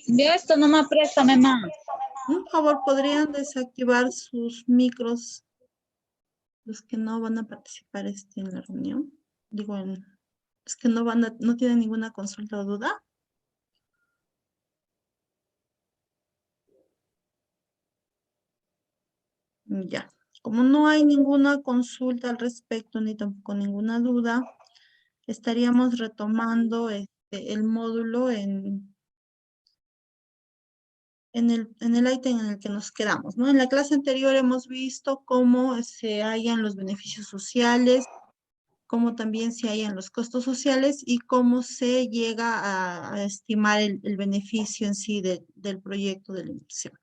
Yo esto no me préstame más. Por favor, ¿podrían desactivar sus micros los que no van a participar en la reunión? Digo, los que no tienen ninguna consulta o duda. Ya. Como no hay ninguna consulta al respecto ni tampoco ninguna duda, estaríamos retomando el módulo en el ítem en el que nos quedamos, ¿no? En la clase anterior hemos visto cómo se hallan los beneficios sociales, cómo también se hallan los costos sociales y cómo se llega a estimar el beneficio en sí del proyecto de la inversión.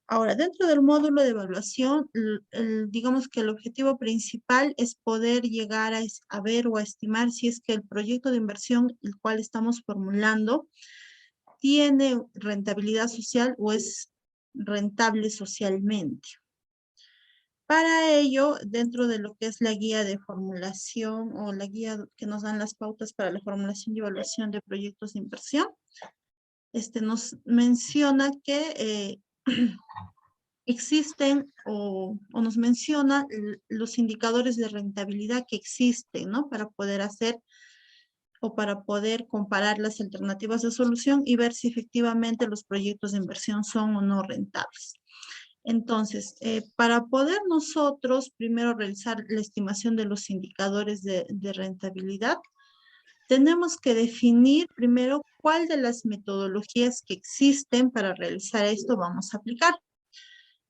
Ahora, dentro del módulo de evaluación, digamos que el objetivo principal es poder llegar a ver o a estimar si es que el proyecto de inversión el cual estamos formulando tiene rentabilidad social o es rentable socialmente. Para ello, dentro de lo que es la guía de formulación o la guía que nos dan las pautas para la formulación y evaluación de proyectos de inversión, nos menciona que existen o nos menciona los indicadores de rentabilidad que existen, ¿no? Para poder hacer o para poder comparar las alternativas de solución y ver si efectivamente los proyectos de inversión son o no rentables. Entonces, para poder nosotros primero realizar la estimación de los indicadores de rentabilidad, tenemos que definir primero cuál de las metodologías que existen para realizar esto vamos a aplicar.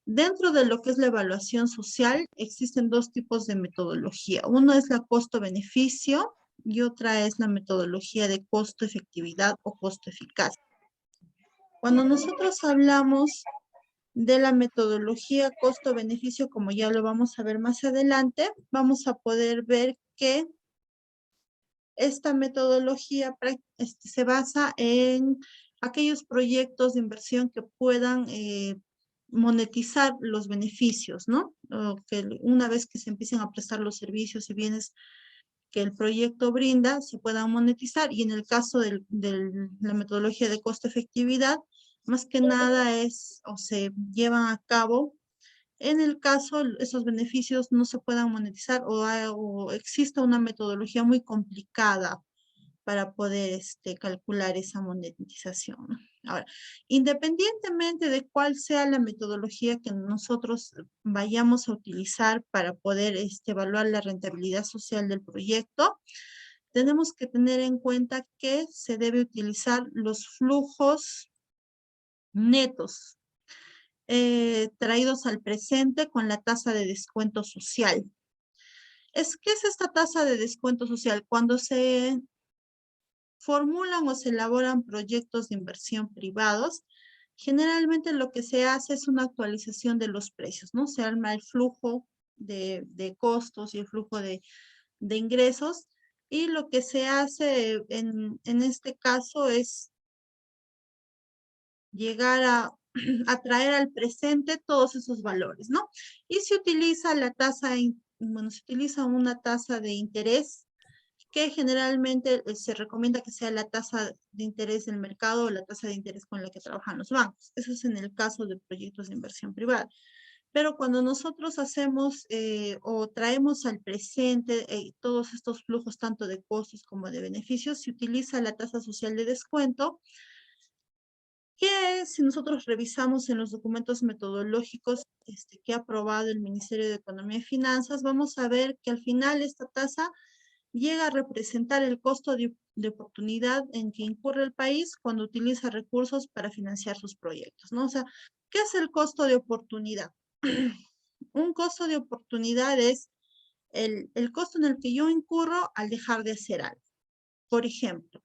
Dentro de lo que es la evaluación social, existen dos tipos de metodología. Uno es la costo-beneficio y otra es la metodología de costo-efectividad o costo-eficacia. Cuando nosotros hablamos de la metodología costo-beneficio, como ya lo vamos a ver más adelante, vamos a poder ver que esta metodología se basa en aquellos proyectos de inversión que puedan monetizar los beneficios, ¿no? O que una vez que se empiecen a prestar los servicios y bienes que el proyecto brinda, se puedan monetizar. Y en el caso de la metodología de costo-efectividad, más que nada se llevan a cabo en el caso esos beneficios no se puedan monetizar o exista una metodología muy complicada para poder calcular esa monetización. Ahora, independientemente de cuál sea la metodología que nosotros vayamos a utilizar para poder evaluar la rentabilidad social del proyecto, tenemos que tener en cuenta que se debe utilizar los flujos netos traídos al presente con la tasa de descuento social. ¿Qué es esta tasa de descuento social? Cuando se formulan o se elaboran proyectos de inversión privados, generalmente lo que se hace es una actualización de los precios, ¿no? Se arma el flujo de costos y el flujo de ingresos, y lo que se hace en este caso es llegar a traer al presente todos esos valores, ¿no? Y se utiliza se utiliza una tasa de interés que generalmente se recomienda que sea la tasa de interés del mercado o la tasa de interés con la que trabajan los bancos. Eso es en el caso de proyectos de inversión privada. Pero cuando nosotros hacemos o traemos al presente todos estos flujos tanto de costos como de beneficios, se utiliza la tasa social de descuento, que si nosotros revisamos en los documentos metodológicos que ha aprobado el Ministerio de Economía y Finanzas, vamos a ver que al final esta tasa llega a representar el costo de oportunidad en que incurre el país cuando utiliza recursos para financiar sus proyectos, ¿no? O sea, ¿qué es el costo de oportunidad? Un costo de oportunidad es el costo en el que yo incurro al dejar de hacer algo. Por ejemplo,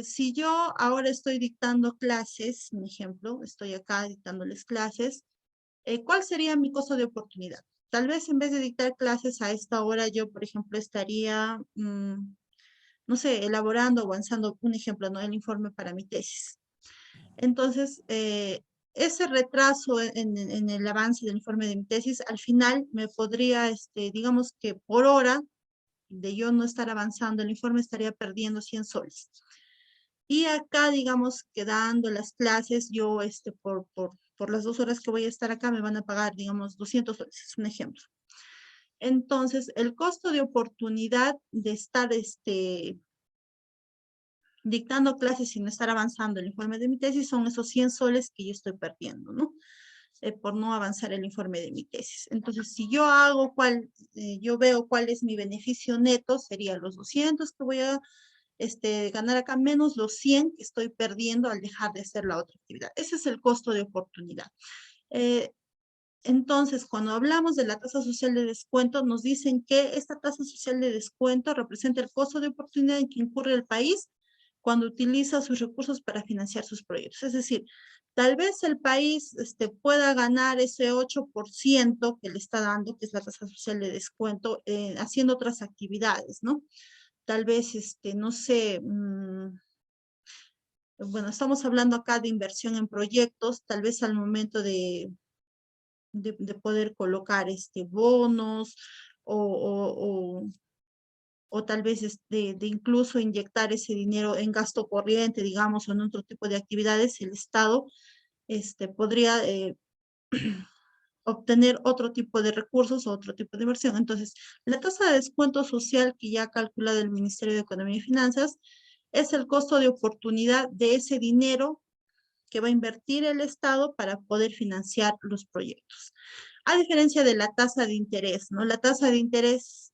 si yo ahora estoy dictando clases, un ejemplo, estoy acá dictándoles clases, ¿cuál sería mi costo de oportunidad? Tal vez en vez de dictar clases a esta hora, yo, por ejemplo, estaría, no sé, elaborando o avanzando, un ejemplo, ¿no? El informe para mi tesis. Entonces, ese retraso en el avance del informe de mi tesis, al final me podría, digamos que por hora, de yo no estar avanzando el informe, estaría perdiendo 100 soles. Y acá, digamos, quedando las clases, yo por las 2 horas que voy a estar acá me van a pagar, digamos, 200 soles, es un ejemplo. Entonces, el costo de oportunidad de estar dictando clases sin estar avanzando el informe de mi tesis son esos 100 soles que yo estoy perdiendo, ¿no? Por no avanzar el informe de mi tesis. Entonces, si yo yo veo cuál es mi beneficio neto, sería los 200 que voy a ganar acá, menos los 100 que estoy perdiendo al dejar de hacer la otra actividad. Ese es el costo de oportunidad. Entonces, cuando hablamos de la tasa social de descuento, nos dicen que esta tasa social de descuento representa el costo de oportunidad en que incurre el país cuando utiliza sus recursos para financiar sus proyectos. Es decir, tal vez el país pueda ganar ese 8% que le está dando, que es la tasa social de descuento, haciendo otras actividades, ¿no? Tal vez, no sé, bueno, estamos hablando acá de inversión en proyectos, tal vez al momento de poder colocar bonos o tal vez de incluso inyectar ese dinero en gasto corriente, digamos, o en otro tipo de actividades, el Estado podría obtener otro tipo de recursos o otro tipo de inversión. Entonces, la tasa de descuento social que ya ha calculado el Ministerio de Economía y Finanzas es el costo de oportunidad de ese dinero que va a invertir el Estado para poder financiar los proyectos. A diferencia de la tasa de interés, ¿no? La tasa de interés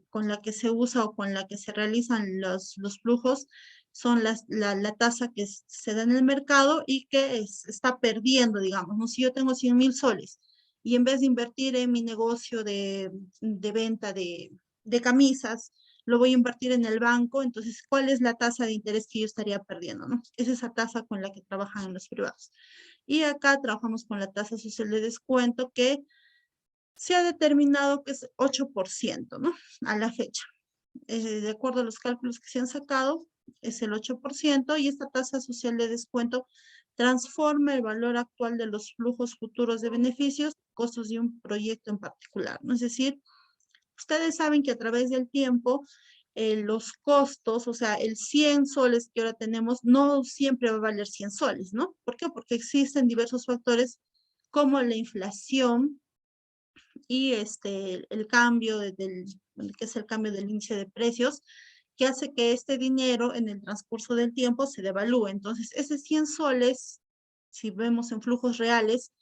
con la que se usa o con la que se realizan los flujos son la tasa que se da en el mercado y que está perdiendo, digamos, ¿no? Si yo tengo 100,000 soles y en vez de invertir en mi negocio de venta de camisas, lo voy a invertir en el banco, entonces, ¿cuál es la tasa de interés que yo estaría perdiendo, no? Es esa tasa con la que trabajan en los privados. Y acá trabajamos con la tasa social de descuento que se ha determinado que es 8%, ¿no? A la fecha. De acuerdo a los cálculos que se han sacado, es el 8% y esta tasa social de descuento transforma el valor actual de los flujos futuros de beneficios, costos de un proyecto en particular, ¿no? Es decir, ustedes saben que a través del tiempo los costos, o sea, el 100 soles que ahora tenemos, no siempre va a valer 100 soles, ¿no? ¿Por qué? Porque existen diversos factores como la inflación y el cambio que es el cambio del índice de precios, que hace que este dinero en el transcurso del tiempo se devalúe. Entonces, ese 100 soles, si vemos en flujos reales,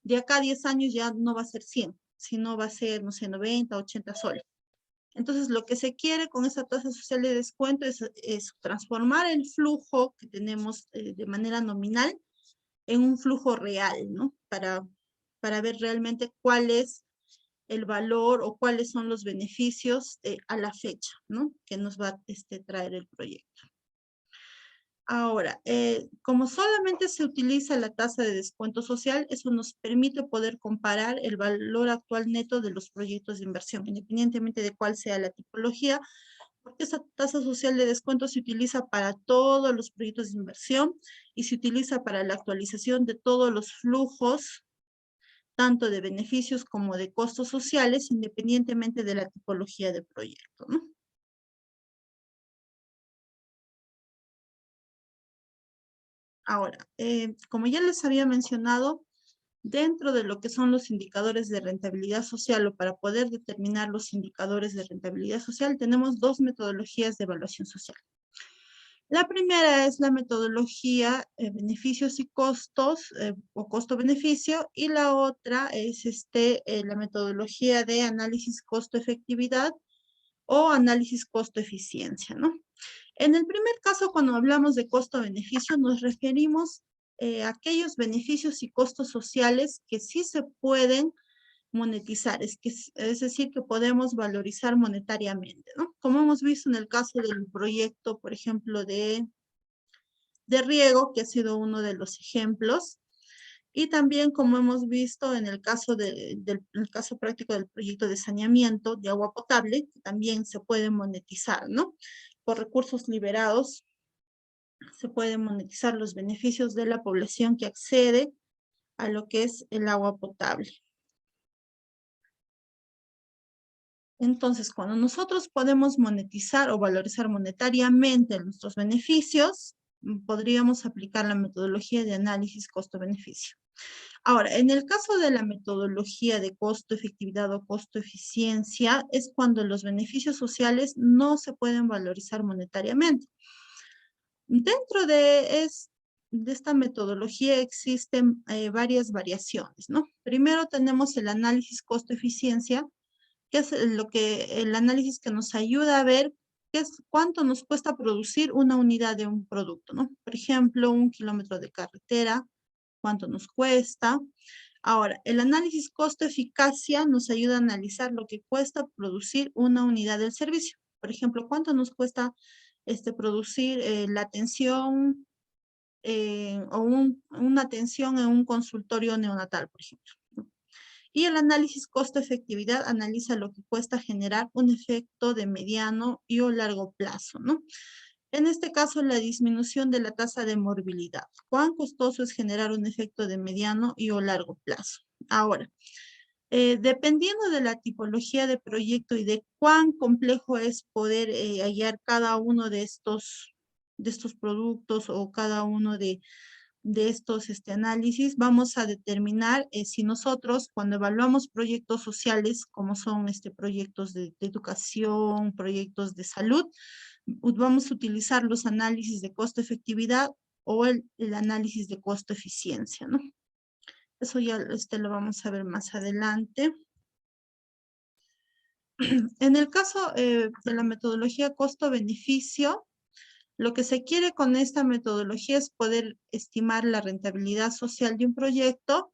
de acá a 10 años ya no va a ser 100, sino va a ser, no sé, 90, 80 soles. Entonces, lo que se quiere con esa tasa social de descuento es transformar el flujo que tenemos de manera nominal en un flujo real, ¿no? Para ver realmente cuál es el valor o cuáles son los beneficios a la fecha, ¿no? Que nos va a traer el proyecto. Ahora, como solamente se utiliza la tasa de descuento social, eso nos permite poder comparar el valor actual neto de los proyectos de inversión, independientemente de cuál sea la tipología, porque esa tasa social de descuento se utiliza para todos los proyectos de inversión y se utiliza para la actualización de todos los flujos, tanto de beneficios como de costos sociales, independientemente de la tipología de proyecto, ¿no? Ahora, como ya les había mencionado, dentro de lo que son los indicadores de rentabilidad social o para poder determinar los indicadores de rentabilidad social, tenemos dos metodologías de evaluación social. La primera es la metodología beneficios y costos o costo-beneficio y la otra es la metodología de análisis costo-efectividad o análisis costo-eficiencia, ¿no? En el primer caso, cuando hablamos de costo-beneficio, nos referimos a aquellos beneficios y costos sociales que sí se pueden monetizar, es decir, que podemos valorizar monetariamente, ¿no? Como hemos visto en el caso del proyecto, por ejemplo, de riego, que ha sido uno de los ejemplos, y también como hemos visto en el caso, el caso práctico del proyecto de saneamiento de agua potable, que también se puede monetizar, ¿no? Por recursos liberados se pueden monetizar los beneficios de la población que accede a lo que es el agua potable. Entonces, cuando nosotros podemos monetizar o valorizar monetariamente nuestros beneficios, podríamos aplicar la metodología de análisis costo-beneficio. Ahora, en el caso de la metodología de costo-efectividad o costo-eficiencia, es cuando los beneficios sociales no se pueden valorizar monetariamente. Dentro de esta metodología existen varias variaciones, ¿no? Primero tenemos el análisis costo-eficiencia, que es el análisis que nos ayuda a ver cuánto nos cuesta producir una unidad de un producto, ¿no? Por ejemplo, 1 kilómetro de carretera, cuánto nos cuesta. Ahora, el análisis costo-eficacia nos ayuda a analizar lo que cuesta producir una unidad del servicio. Por ejemplo, cuánto nos cuesta producir la atención o una atención en un consultorio neonatal, por ejemplo. Y el análisis costo-efectividad analiza lo que cuesta generar un efecto de mediano y o largo plazo, ¿no? En este caso, la disminución de la tasa de morbilidad. ¿Cuán costoso es generar un efecto de mediano y o largo plazo? Ahora, dependiendo de la tipología de proyecto y de cuán complejo es poder hallar cada uno de estos productos o cada uno de estos análisis, vamos a determinar si nosotros, cuando evaluamos proyectos sociales, como son proyectos de educación, proyectos de salud, vamos a utilizar los análisis de costo-efectividad o el análisis de costo-eficiencia, ¿no? Eso ya lo vamos a ver más adelante. En el caso de la metodología costo-beneficio, lo que se quiere con esta metodología es poder estimar la rentabilidad social de un proyecto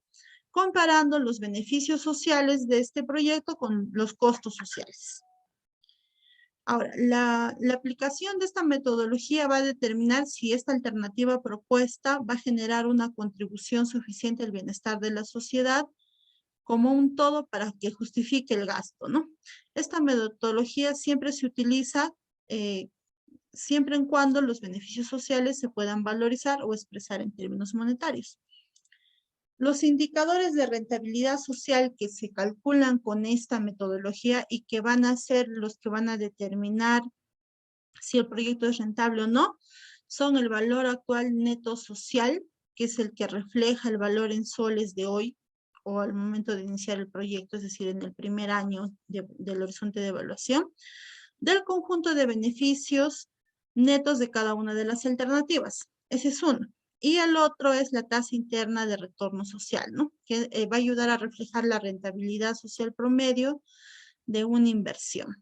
comparando los beneficios sociales de este proyecto con los costos sociales. Ahora, la aplicación de esta metodología va a determinar si esta alternativa propuesta va a generar una contribución suficiente al bienestar de la sociedad como un todo para que justifique el gasto, ¿no? Esta metodología siempre se utiliza siempre en cuando los beneficios sociales se puedan valorizar o expresar en términos monetarios. Los indicadores de rentabilidad social que se calculan con esta metodología y que van a ser los que van a determinar si el proyecto es rentable o no, son el valor actual neto social, que es el que refleja el valor en soles de hoy o al momento de iniciar el proyecto, es decir, en el primer año del horizonte de evaluación, del conjunto de beneficios netos de cada una de las alternativas. Ese es uno. Y el otro es la tasa interna de retorno social, ¿no? Que va a ayudar a reflejar la rentabilidad social promedio de una inversión.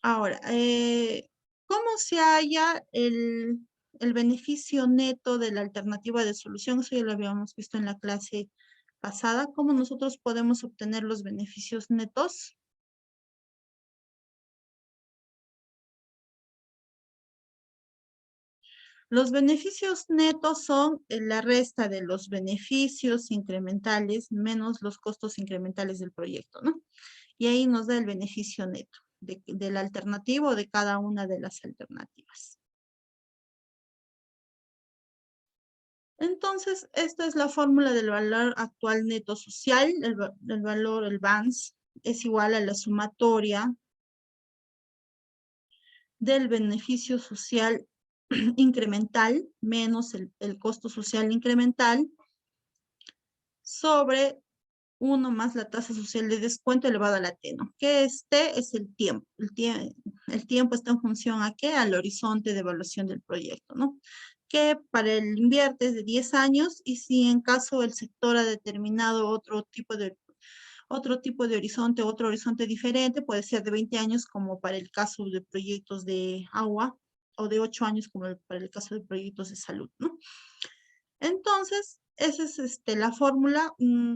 Ahora, ¿cómo se halla el beneficio neto de la alternativa de solución? Eso ya lo habíamos visto en la clase pasada. ¿Cómo nosotros podemos obtener los beneficios netos? Los beneficios netos son la resta de los beneficios incrementales menos los costos incrementales del proyecto, ¿no? Y ahí nos da el beneficio neto de la alternativa o de cada una de las alternativas. Entonces, esta es la fórmula del valor actual neto social. El valor, el BANS, es igual a la sumatoria del beneficio social incremental menos el costo social incremental sobre 1 más la tasa social de descuento elevado a la T, ¿no? Que este es el tiempo. El tiempo está en función ¿a qué? Al horizonte de evaluación del proyecto, ¿no? Que para el invierte es de 10 años y si en caso el sector ha determinado otro tipo de horizonte, otro horizonte diferente, puede ser de 20 años como para el caso de proyectos de agua o de 8 años como para el caso de proyectos de salud, ¿no? Entonces, esa es la fórmula.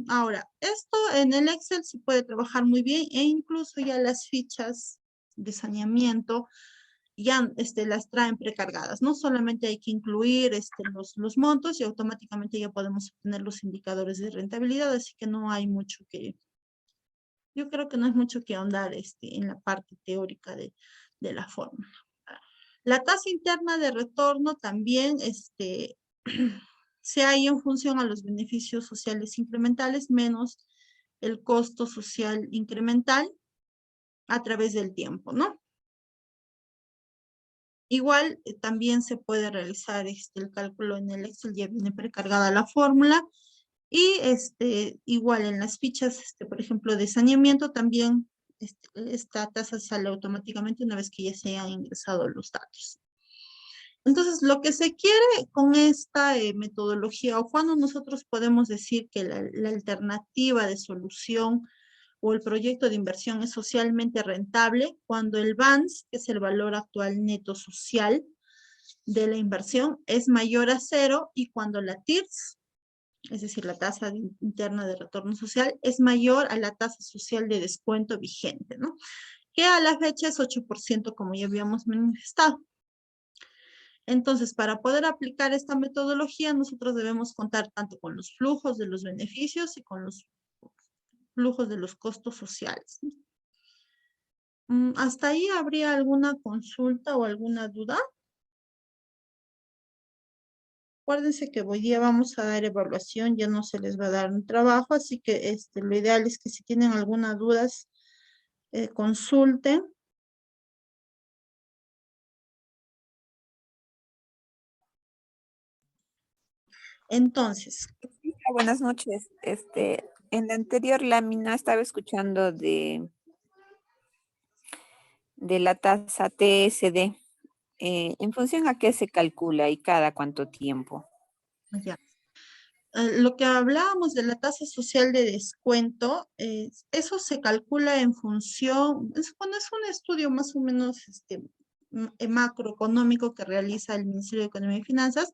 Ahora, esto en el Excel se puede trabajar muy bien e incluso ya las fichas de saneamiento ya las traen precargadas, ¿no? Solamente hay que incluir los montos y automáticamente ya podemos obtener los indicadores de rentabilidad, así que no hay mucho que, yo creo que no es mucho que ahondar en la parte teórica de la fórmula. La tasa interna de retorno también se halla en función a los beneficios sociales incrementales menos el costo social incremental a través del tiempo, ¿no? Igual también se puede realizar el cálculo en el Excel, ya viene precargada la fórmula. Y igual en las fichas, por ejemplo, de saneamiento también esta tasa sale automáticamente una vez que ya se hayan ingresado los datos. Entonces, lo que se quiere con esta metodología, o cuando nosotros podemos decir que la alternativa de solución o el proyecto de inversión es socialmente rentable, cuando el VANS, que es el valor actual neto social de la inversión, es mayor a 0, y cuando la TIRS, es decir, la tasa interna de retorno social, es mayor a la tasa social de descuento vigente, ¿no? Que a la fecha es 8%, como ya habíamos manifestado. Entonces, para poder aplicar esta metodología, nosotros debemos contar tanto con los flujos de los beneficios y con los flujos de los costos sociales. ¿Hasta ahí habría alguna consulta o alguna duda? Acuérdense que hoy día vamos a dar evaluación, ya no se les va a dar un trabajo, así que lo ideal es que si tienen alguna duda, consulten. Entonces, Buenas noches. En la anterior lámina estaba escuchando de la tasa TSD. ¿En función a qué se calcula y cada cuánto tiempo? ya. Lo que hablábamos de la tasa social de descuento, eso se calcula en función, bueno, es un estudio más o menos macroeconómico que realiza el Ministerio de Economía y Finanzas,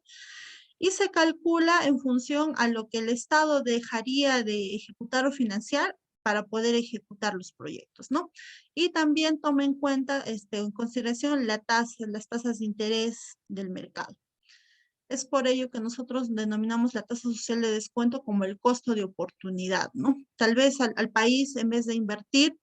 y se calcula en función a lo que el Estado dejaría de ejecutar o financiar para poder ejecutar los proyectos, ¿no? Y también toma en cuenta, en consideración las tasas de interés del mercado. Es por ello que nosotros denominamos la tasa social de descuento como el costo de oportunidad, ¿no? Tal vez al país, en vez de invertir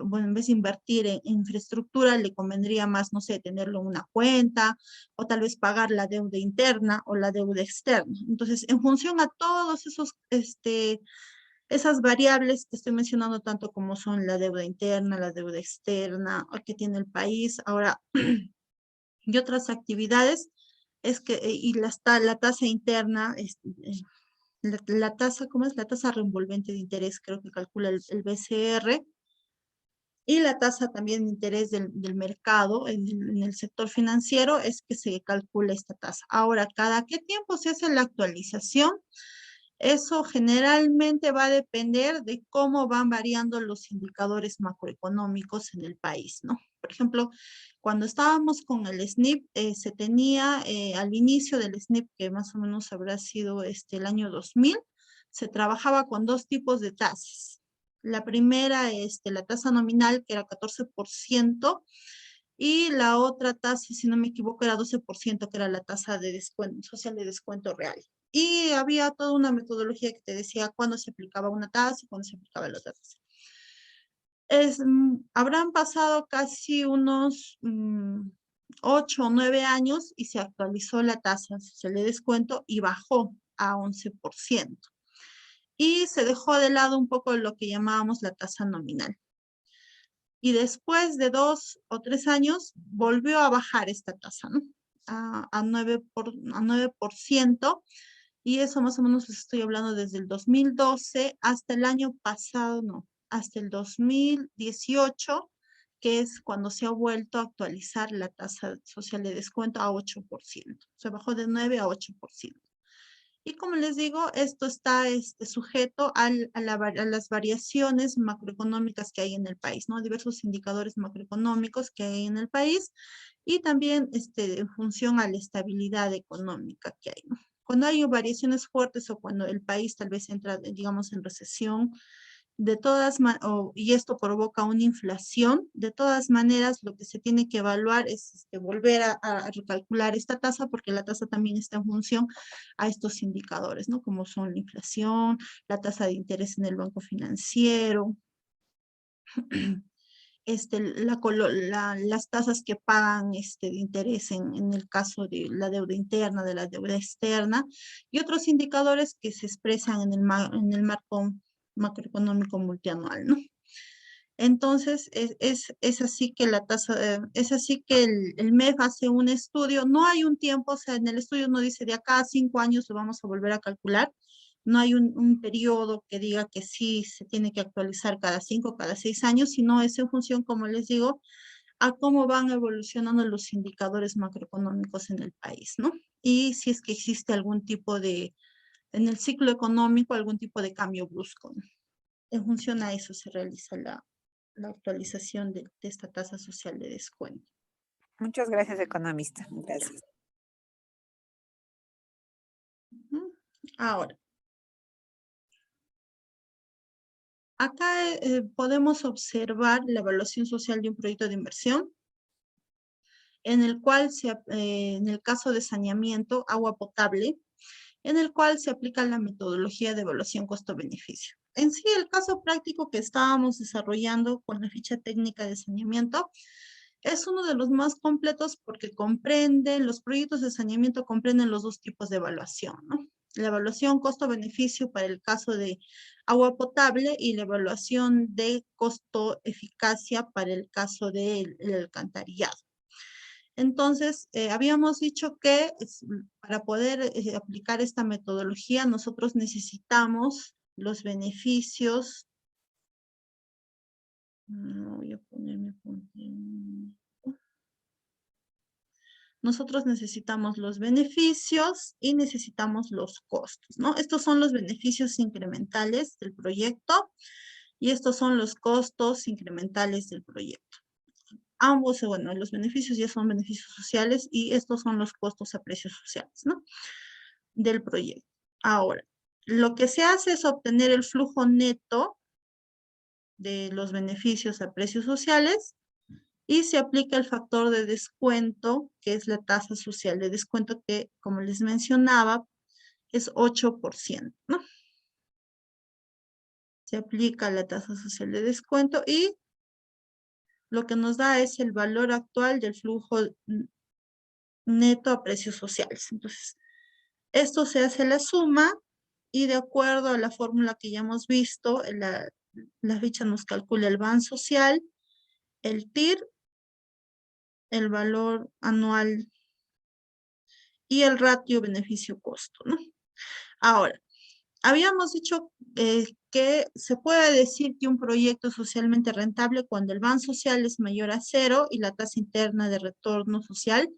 bueno, en vez de invertir en infraestructura, le convendría más, no sé, tenerlo en una cuenta, o tal vez pagar la deuda interna o la deuda externa. Entonces, en función a todos esas variables que estoy mencionando, tanto como son la deuda interna, la deuda externa, que tiene el país, ahora, y otras actividades, y la tasa interna, la tasa, ¿cómo es? La tasa revolvente de interés, creo que calcula el BCR, y la tasa también de interés del mercado en el sector financiero es que se calcula esta tasa. Ahora, ¿cada qué tiempo se hace la actualización? Eso generalmente va a depender de cómo van variando los indicadores macroeconómicos en el país, ¿no? Por ejemplo, cuando estábamos con el SNIP, se tenía al inicio del SNIP, que más o menos habrá sido el año 2000, se trabajaba con dos tipos de tasas. La primera, la tasa nominal, que era 14%, y la otra tasa, si no me equivoco, era 12%, que era la tasa de descuento, social de descuento real. Y había toda una metodología que te decía cuándo se aplicaba una tasa y cuándo se aplicaba la otra tasa. Habrán pasado casi unos 8 o 9 años y se actualizó la tasa social de descuento y bajó a 11%. Y se dejó de lado un poco lo que llamábamos la tasa nominal. Y después de 2 o 3 años volvió a bajar esta tasa, ¿no? A 9%, y eso más o menos estoy hablando desde el 2012 hasta el año pasado, no, hasta el 2018, que es cuando se ha vuelto a actualizar la tasa social de descuento a 8%. Se bajó de 9 a 8%. Y como les digo, esto está sujeto a las variaciones macroeconómicas que hay en el país, ¿no? Diversos indicadores macroeconómicos que hay en el país, y también en función a la estabilidad económica que hay, ¿no? Cuando hay variaciones fuertes o cuando el país tal vez entra, digamos, en recesión, y esto provoca una inflación, de todas maneras lo que se tiene que evaluar es volver a recalcular esta tasa, porque la tasa también está en función a estos indicadores, ¿no? Como son la inflación, la tasa de interés en el banco financiero, las tasas que pagan de interés en el caso de la deuda interna, de la deuda externa, y otros indicadores que se expresan en el marco macroeconómico multianual, ¿no? Entonces, es así que la tasa, es así que el MEF hace un estudio, no hay un tiempo, o sea, en el estudio no dice de acá a 5 años lo vamos a volver a calcular, no hay un periodo que diga que sí se tiene que actualizar cada 5, cada 6 años, sino es en función, como les digo, a cómo van evolucionando los indicadores macroeconómicos en el país, ¿no? Y si es que existe algún tipo de, en el ciclo económico, algún tipo de cambio brusco, ¿no? En función a eso se realiza la actualización de esta tasa social de descuento. Muchas gracias, economista. Gracias. Ahora, acá podemos observar la evaluación social de un proyecto de inversión, en el cual, en el caso de saneamiento, agua potable, en el cual se aplica la metodología de evaluación costo-beneficio. En sí, el caso práctico que estábamos desarrollando con la ficha técnica de saneamiento es uno de los más completos porque comprende, los proyectos de saneamiento comprenden los dos tipos de evaluación, ¿no? La evaluación costo-beneficio para el caso de agua potable y la evaluación de costo-eficacia para el caso del alcantarillado. Entonces, habíamos dicho que para poder aplicar esta metodología, nosotros necesitamos los beneficios. Voy a ponerme nosotros necesitamos los beneficios y necesitamos los costos, ¿no? Estos son los beneficios incrementales del proyecto y estos son los costos incrementales del proyecto. Ambos, bueno, los beneficios ya son beneficios sociales y estos son los costos a precios sociales, ¿no? Del proyecto. Ahora, lo que se hace es obtener el flujo neto de los beneficios a precios sociales y se aplica el factor de descuento, que es la tasa social de descuento que, como les mencionaba, es 8%, ¿no? Se aplica la tasa social de descuento y lo que nos da es el valor actual del flujo neto a precios sociales. Entonces, esto se hace la suma y de acuerdo a la fórmula que ya hemos visto, la ficha nos calcula el BAN social, el TIR, el valor anual y el ratio beneficio-costo, ¿no? Ahora, habíamos dicho que se puede decir que un proyecto es socialmente rentable cuando el BAN social es mayor a 0 y la tasa interna de retorno social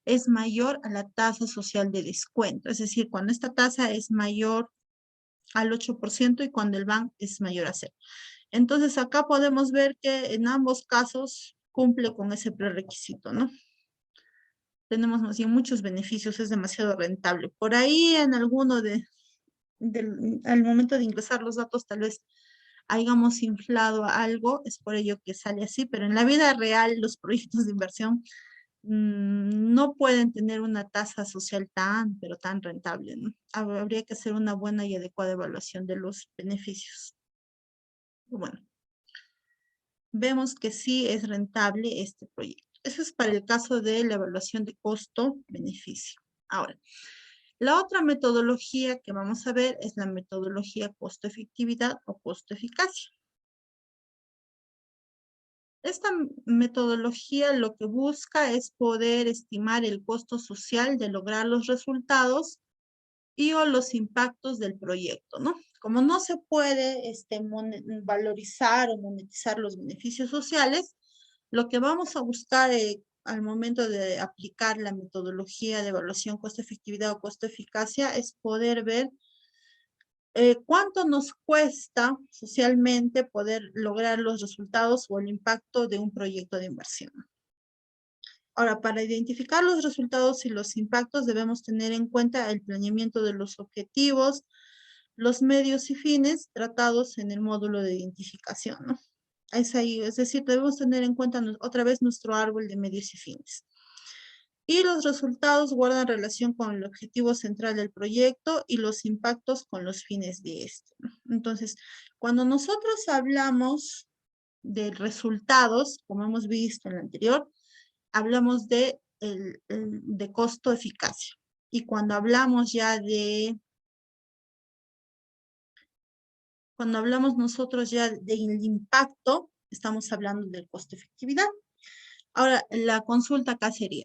es mayor a la tasa social de descuento. Es decir, cuando esta tasa es mayor al 8% y cuando el BAN es mayor a 0. Entonces, acá podemos ver que en ambos casos cumple con ese prerequisito, ¿no? Tenemos más bien muchos beneficios, es demasiado rentable. Por ahí en alguno al momento de ingresar los datos tal vez hayamos inflado algo, es por ello que sale así, pero en la vida real los proyectos de inversión no pueden tener una tasa social pero tan rentable, ¿no? Habría que hacer una buena y adecuada evaluación de los beneficios. Bueno, vemos que sí es rentable este proyecto. Eso es para el caso de la evaluación de costo-beneficio. Ahora, la otra metodología que vamos a ver es la metodología costo-efectividad o costo-eficacia. Esta metodología lo que busca es poder estimar el costo social de lograr los resultados y o los impactos del proyecto, ¿no? Como no se puede valorizar o monetizar los beneficios sociales, lo que vamos a buscar al momento de aplicar la metodología de evaluación costo-efectividad o costo-eficacia es poder ver cuánto nos cuesta socialmente poder lograr los resultados o el impacto de un proyecto de inversión. Ahora, para identificar los resultados y los impactos debemos tener en cuenta el planeamiento de los objetivos, los medios y fines tratados en el módulo de identificación, ¿no? Es ahí, es decir, debemos tener en cuenta otra vez nuestro árbol de medios y fines. Y los resultados guardan relación con el objetivo central del proyecto y los impactos con los fines de este, ¿no? Entonces, cuando nosotros hablamos de resultados, como hemos visto en el anterior, hablamos de costo-eficacia. Y cuando hablamos ya cuando hablamos nosotros ya del impacto, estamos hablando del costo efectividad. Ahora, la consulta acá sería,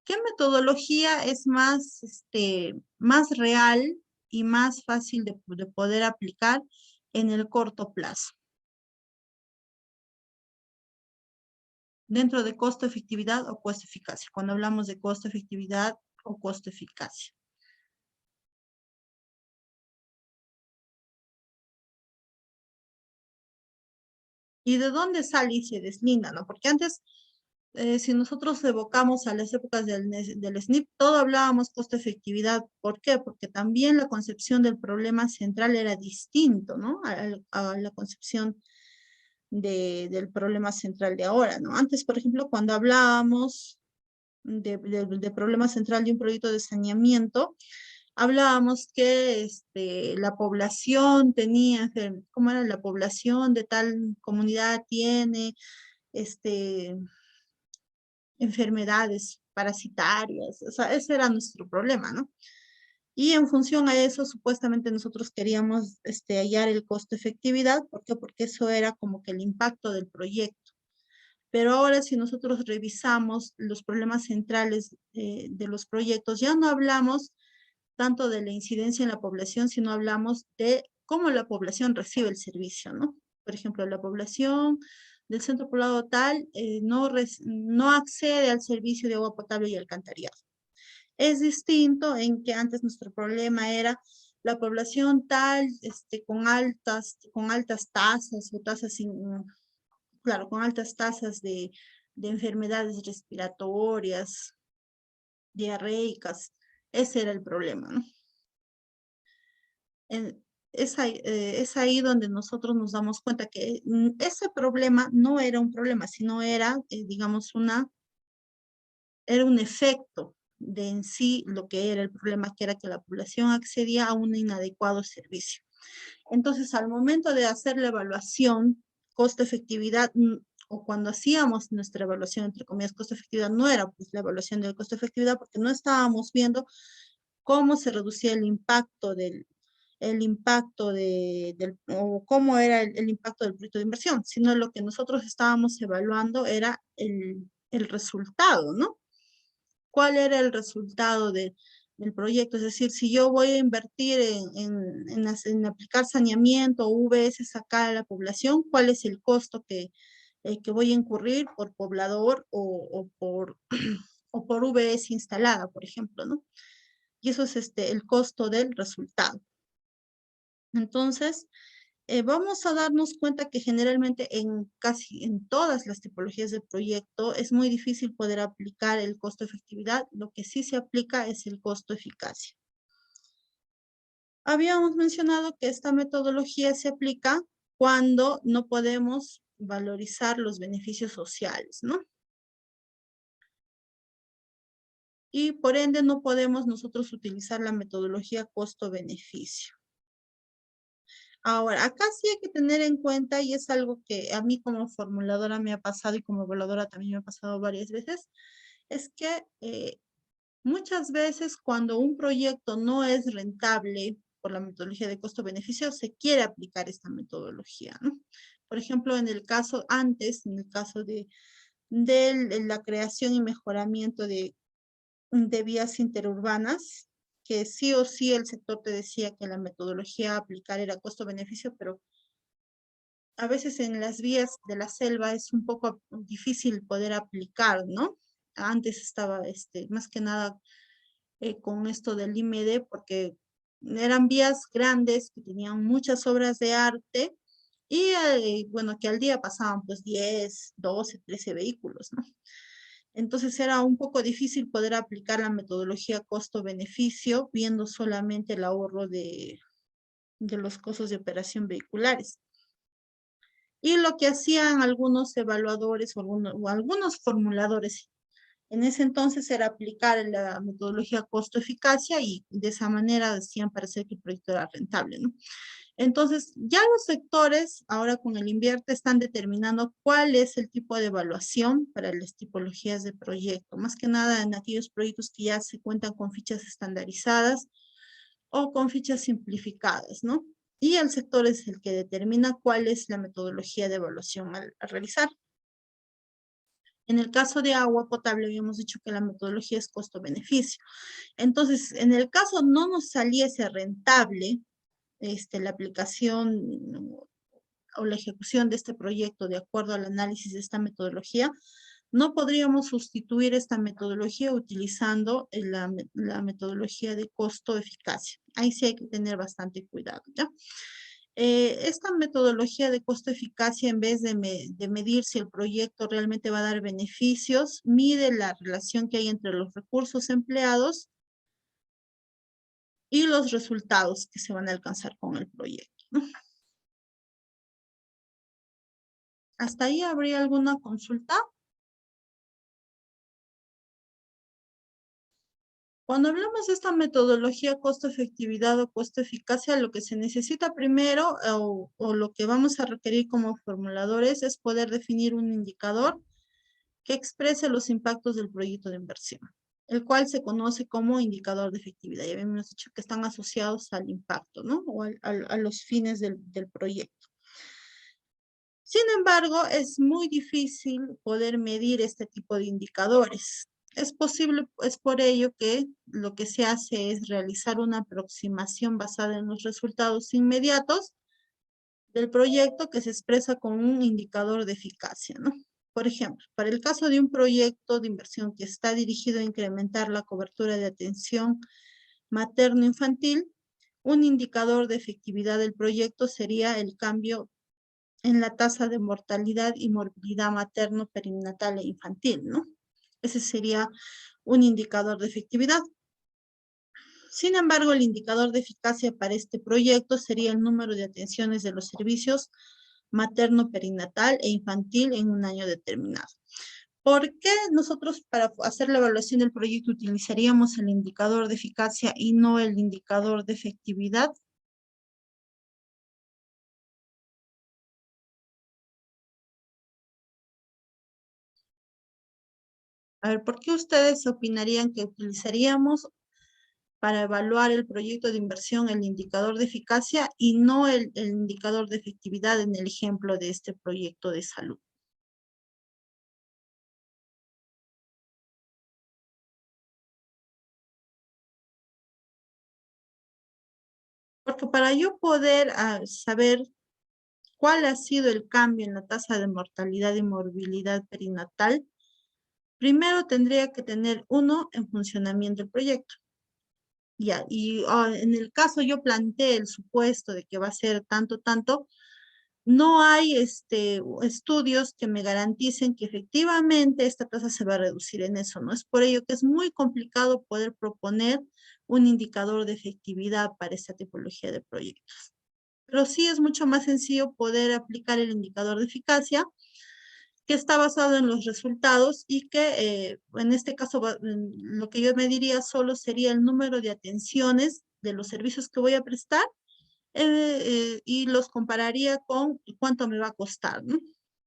¿qué metodología es más, más real y más fácil de poder aplicar en el corto plazo? Dentro de costo efectividad o costo eficacia, cuando hablamos de costo efectividad o costo eficacia. ¿Y de dónde sale y se deslinda, no? Porque antes, si nosotros evocamos a las épocas del SNIP, todo hablábamos costo-efectividad. ¿Por qué? Porque también la concepción del problema central era distinto, ¿no? A la concepción del problema central de ahora, ¿no? Antes, por ejemplo, cuando hablábamos de problema central de un proyecto de saneamiento, hablábamos que la población tenía, ¿cómo era? La población de tal comunidad tiene enfermedades parasitarias, o sea, ese era nuestro problema, ¿no? Y en función a eso, supuestamente nosotros queríamos hallar el costo-efectividad. ¿Por qué? Porque eso era como que el impacto del proyecto. Pero ahora si nosotros revisamos los problemas centrales de los proyectos, ya no hablamos tanto de la incidencia en la población, sino hablamos de cómo la población recibe el servicio, ¿no? Por ejemplo, la población del centro poblado tal no accede al servicio de agua potable y alcantarillado. Es distinto en que antes nuestro problema era la población tal, con altas tasas o tasas, claro, con altas tasas de enfermedades respiratorias, diarreicas. Ese era el problema, ¿no? Es ahí donde nosotros nos damos cuenta que ese problema no era un problema, sino era, digamos, era un efecto de en sí lo que era el problema, que era que la población accedía a un inadecuado servicio. Entonces, al momento de hacer la evaluación, costo-efectividad, o cuando hacíamos nuestra evaluación, entre comillas, costo-efectividad, no era pues la evaluación del costo-efectividad, porque no estábamos viendo cómo se reducía el impacto o cómo era el impacto del proyecto de inversión, sino lo que nosotros estábamos evaluando era el resultado, ¿no? ¿Cuál era el resultado del proyecto? Es decir, si yo voy a invertir en aplicar saneamiento o UVS acá a la población, ¿cuál es el costo que voy a incurrir por poblador o por UVS instalada, por ejemplo, ¿no? Y eso es el costo del resultado. Entonces, vamos a darnos cuenta que generalmente casi en todas las tipologías de proyecto es muy difícil poder aplicar el costo-efectividad. Lo que sí se aplica es el costo-eficacia. Habíamos mencionado que esta metodología se aplica cuando no podemos valorizar los beneficios sociales, ¿no? Y por ende no podemos nosotros utilizar la metodología costo-beneficio. Ahora, acá sí hay que tener en cuenta, y es algo que a mí como formuladora me ha pasado y como evaluadora también me ha pasado varias veces, es que muchas veces cuando un proyecto no es rentable por la metodología de costo-beneficio, se quiere aplicar esta metodología, ¿no? Por ejemplo, en el caso de la creación y mejoramiento de vías interurbanas, que sí o sí el sector te decía que la metodología a aplicar era costo-beneficio, pero a veces en las vías de la selva es un poco difícil poder aplicar, ¿no? Antes estaba más que nada con esto del IMED, porque eran vías grandes que tenían muchas obras de arte y bueno, que al día pasaban pues 10, 12, 13 vehículos, ¿no? Entonces era un poco difícil poder aplicar la metodología costo-beneficio viendo solamente el ahorro de los costos de operación vehiculares. Y lo que hacían algunos evaluadores o algunos formuladores en ese entonces era aplicar la metodología costo-eficacia y de esa manera decían parecer que el proyecto era rentable, ¿no? Entonces, ya los sectores, ahora con el Invierte, están determinando cuál es el tipo de evaluación para las tipologías de proyecto. Más que nada en aquellos proyectos que ya se cuentan con fichas estandarizadas o con fichas simplificadas, ¿no? Y el sector es el que determina cuál es la metodología de evaluación a realizar. En el caso de agua potable habíamos dicho que la metodología es costo-beneficio. Entonces, en el caso no nos saliese rentable la aplicación o la ejecución de este proyecto de acuerdo al análisis de esta metodología, no podríamos sustituir esta metodología utilizando la metodología de costo-eficacia. Ahí sí hay que tener bastante cuidado, ¿ya? Esta metodología de costo-eficacia, en vez de medir si el proyecto realmente va a dar beneficios, mide la relación que hay entre los recursos empleados y los resultados que se van a alcanzar con el proyecto, ¿no? ¿Hasta ahí habría alguna consulta? Cuando hablamos de esta metodología costo-efectividad o costo-eficacia, lo que se necesita primero o lo que vamos a requerir como formuladores es poder definir un indicador que exprese los impactos del proyecto de inversión, el cual se conoce como indicador de efectividad. Ya habíamos dicho que están asociados al impacto, ¿no? O a los fines del proyecto. Sin embargo, es muy difícil poder medir este tipo de indicadores. Es posible, es por ello que lo que se hace es realizar una aproximación basada en los resultados inmediatos del proyecto que se expresa con un indicador de eficacia, ¿no? Por ejemplo, para el caso de un proyecto de inversión que está dirigido a incrementar la cobertura de atención materno-infantil, un indicador de efectividad del proyecto sería el cambio en la tasa de mortalidad y morbilidad materno, perinatal e infantil, ¿no? Ese sería un indicador de efectividad. Sin embargo, el indicador de eficacia para este proyecto sería el número de atenciones de los servicios materno, perinatal e infantil en un año determinado. ¿Por qué nosotros para hacer la evaluación del proyecto utilizaríamos el indicador de eficacia y no el indicador de efectividad? A ver, ¿por qué ustedes opinarían que utilizaríamos para evaluar el proyecto de inversión el indicador de eficacia y no el indicador de efectividad en el ejemplo de este proyecto de salud? Porque para yo poder saber cuál ha sido el cambio en la tasa de mortalidad y morbilidad perinatal, primero tendría que tener uno en funcionamiento el proyecto. Ya, y en el caso yo planteé el supuesto de que va a ser tanto, no hay estudios que me garanticen que efectivamente esta tasa se va a reducir en eso, ¿no? Es por ello que es muy complicado poder proponer un indicador de efectividad para esta tipología de proyectos. Pero sí es mucho más sencillo poder aplicar el indicador de eficacia, que está basado en los resultados y que en este caso lo que yo me diría solo sería el número de atenciones de los servicios que voy a prestar y los compararía con cuánto me va a costar, ¿no?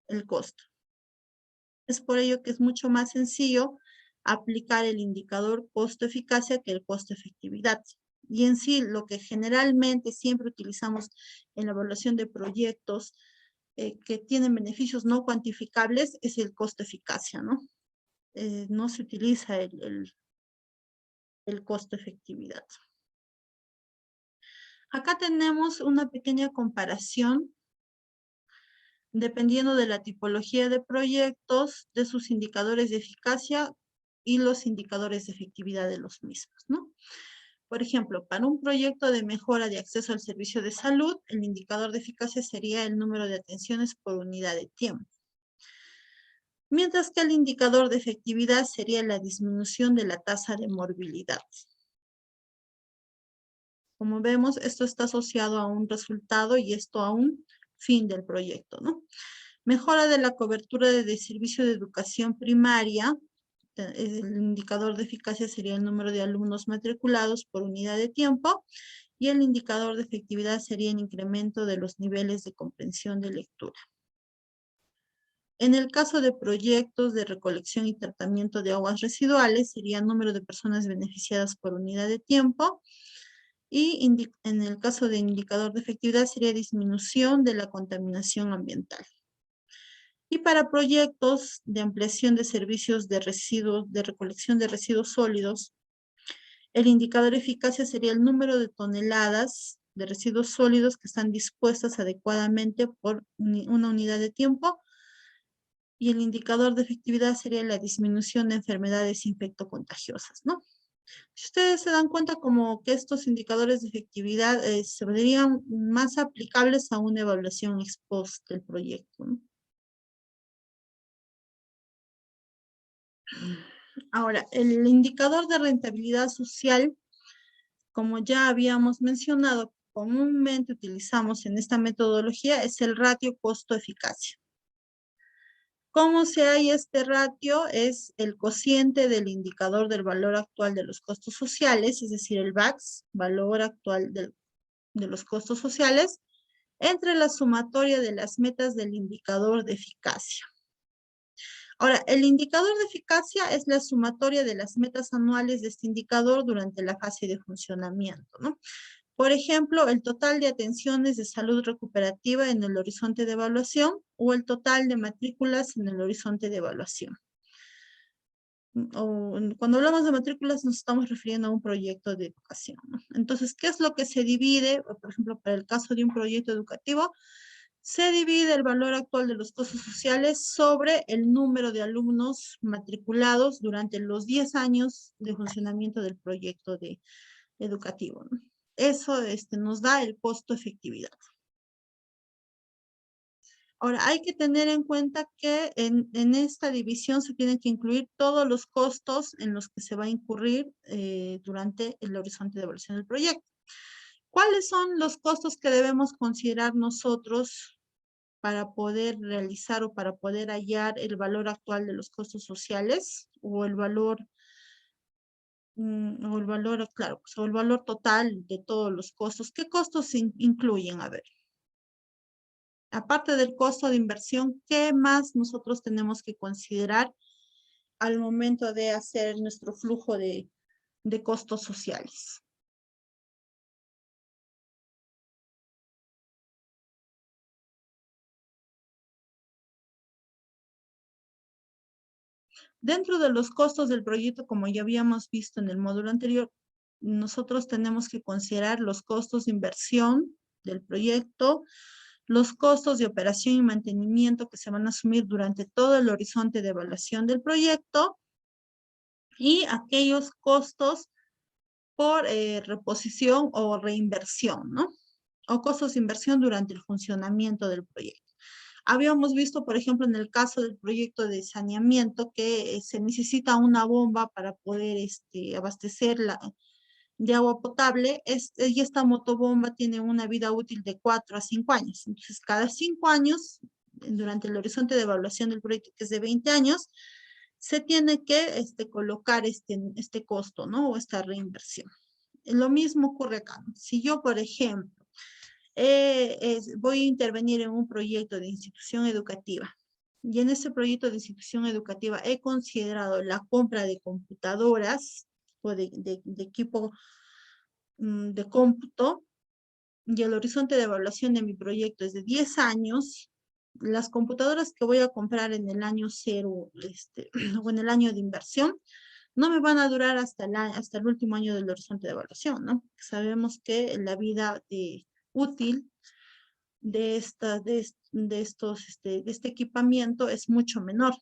El costo. Es por ello que es mucho más sencillo aplicar el indicador costo-eficacia que el costo-efectividad. Y en sí, lo que generalmente siempre utilizamos en la evaluación de proyectos que tienen beneficios no cuantificables es el costo-eficacia, ¿no? No se utiliza el costo-efectividad. Acá tenemos una pequeña comparación dependiendo de la tipología de proyectos, de sus indicadores de eficacia y los indicadores de efectividad de los mismos, ¿no? Por ejemplo, para un proyecto de mejora de acceso al servicio de salud, el indicador de eficacia sería el número de atenciones por unidad de tiempo. Mientras que el indicador de efectividad sería la disminución de la tasa de morbilidad. Como vemos, esto está asociado a un resultado y esto a un fin del proyecto, ¿no? Mejora de la cobertura de servicio de educación primaria. El indicador de eficacia sería el número de alumnos matriculados por unidad de tiempo y el indicador de efectividad sería el incremento de los niveles de comprensión de lectura. En el caso de proyectos de recolección y tratamiento de aguas residuales, sería el número de personas beneficiadas por unidad de tiempo Y en el caso de indicador de efectividad sería disminución de la contaminación ambiental. Y para proyectos de ampliación de servicios de residuos, de recolección de residuos sólidos, el indicador de eficacia sería el número de toneladas de residuos sólidos que están dispuestas adecuadamente por una unidad de tiempo. Y el indicador de efectividad sería la disminución de enfermedades infectocontagiosas, ¿no? Si ustedes se dan cuenta como que estos indicadores de efectividad se verían más aplicables a una evaluación ex post del proyecto, ¿no? Ahora, el indicador de rentabilidad social, como ya habíamos mencionado, comúnmente utilizamos en esta metodología, es el ratio costo-eficacia. ¿Cómo se halla este ratio? Es el cociente del indicador del valor actual de los costos sociales, es decir, el VAX, valor actual de los costos sociales, entre la sumatoria de las metas del indicador de eficacia. Ahora, el indicador de eficacia es la sumatoria de las metas anuales de este indicador durante la fase de funcionamiento, ¿no? Por ejemplo, el total de atenciones de salud recuperativa en el horizonte de evaluación o el total de matrículas en el horizonte de evaluación. Cuando hablamos de matrículas nos estamos refiriendo a un proyecto de educación, ¿no? Entonces, ¿qué es lo que se divide? Por ejemplo, para el caso de un proyecto educativo, se divide el valor actual de los costos sociales sobre el número de alumnos matriculados durante los 10 años de funcionamiento del proyecto educativo, ¿no? Eso nos da el costo efectividad. Ahora, hay que tener en cuenta que en esta división se tienen que incluir todos los costos en los que se va a incurrir durante el horizonte de evaluación del proyecto. ¿Cuáles son los costos que debemos considerar nosotros para poder realizar o para poder hallar el valor actual de los costos sociales o el valor, claro, o el valor total de todos los costos? ¿Qué costos incluyen? A ver. Aparte del costo de inversión, ¿qué más nosotros tenemos que considerar al momento de hacer nuestro flujo de costos sociales? Dentro de los costos del proyecto, como ya habíamos visto en el módulo anterior, nosotros tenemos que considerar los costos de inversión del proyecto, los costos de operación y mantenimiento que se van a asumir durante todo el horizonte de evaluación del proyecto y aquellos costos por reposición o reinversión, ¿no? O costos de inversión durante el funcionamiento del proyecto. Habíamos visto, por ejemplo, en el caso del proyecto de saneamiento que se necesita una bomba para poder abastecer de agua potable, y esta motobomba tiene una vida útil de 4 a 5 años. Entonces, cada 5 años, durante el horizonte de evaluación del proyecto, que es de 20 años, se tiene que colocar este costo, ¿no? O esta reinversión. Lo mismo ocurre acá. Si yo, por ejemplo, voy a intervenir en un proyecto de institución educativa y en ese proyecto de institución educativa he considerado la compra de computadoras o de equipo de cómputo y el horizonte de evaluación de mi proyecto es de 10 años, las computadoras que voy a comprar en el año 0 o en el año de inversión no me van a durar hasta el último año del horizonte de evaluación, ¿no? Sabemos que la vida útil de este equipamiento es mucho menor.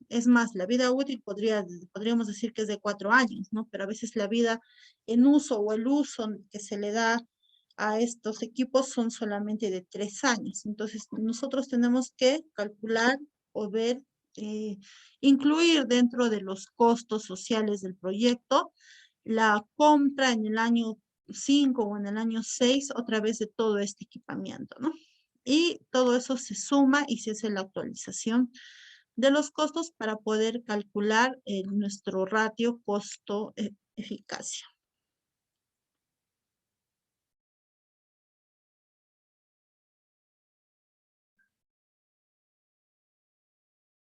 Es más, la vida útil podríamos decir que es de 4 años, ¿no? Pero a veces la vida en uso o el uso que se le da a estos equipos son solamente de 3 años. Entonces, nosotros tenemos que calcular o ver, incluir dentro de los costos sociales del proyecto la compra en el año 5 o en el año 6 otra vez de todo este equipamiento, ¿no? Y todo eso se suma y se hace la actualización de los costos para poder calcular nuestro ratio costo-eficacia.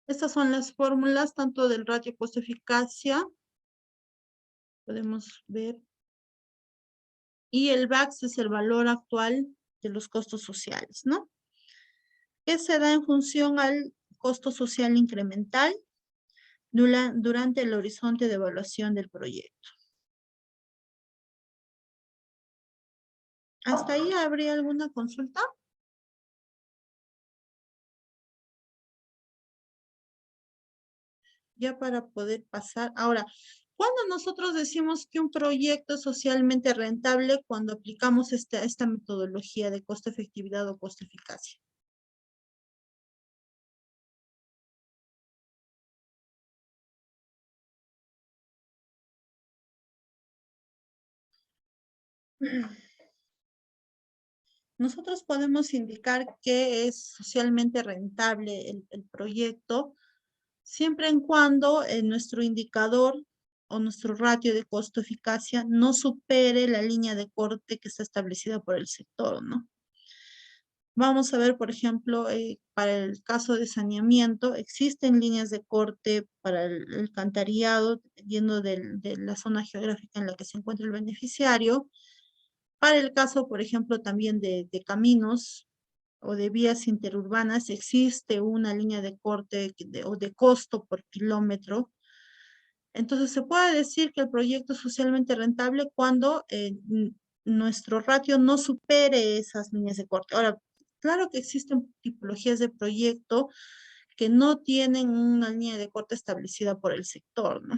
Estas son las fórmulas tanto del ratio costo-eficacia. Podemos ver. y el VAX es el valor actual de los costos sociales, ¿no? Que se da en función al costo social incremental durante el horizonte de evaluación del proyecto. ¿Hasta ahí habría alguna consulta? Ya para poder pasar. Ahora, ¿cuándo nosotros decimos que un proyecto es socialmente rentable? Cuando aplicamos esta metodología de costo-efectividad o costo-eficacia. Nosotros podemos indicar que es socialmente rentable el proyecto siempre en cuando nuestro indicador o nuestro ratio de costo-eficacia no supere la línea de corte que está establecida por el sector, ¿no? Vamos a ver, por ejemplo, para el caso de saneamiento, existen líneas de corte para el alcantarillado, dependiendo de la zona geográfica en la que se encuentra el beneficiario. Para el caso, por ejemplo, también de caminos o de vías interurbanas, existe una línea de corte o de costo por kilómetro. Entonces, se puede decir que el proyecto es socialmente rentable cuando nuestro ratio no supere esas líneas de corte. Ahora, claro que existen tipologías de proyecto que no tienen una línea de corte establecida por el sector, ¿no?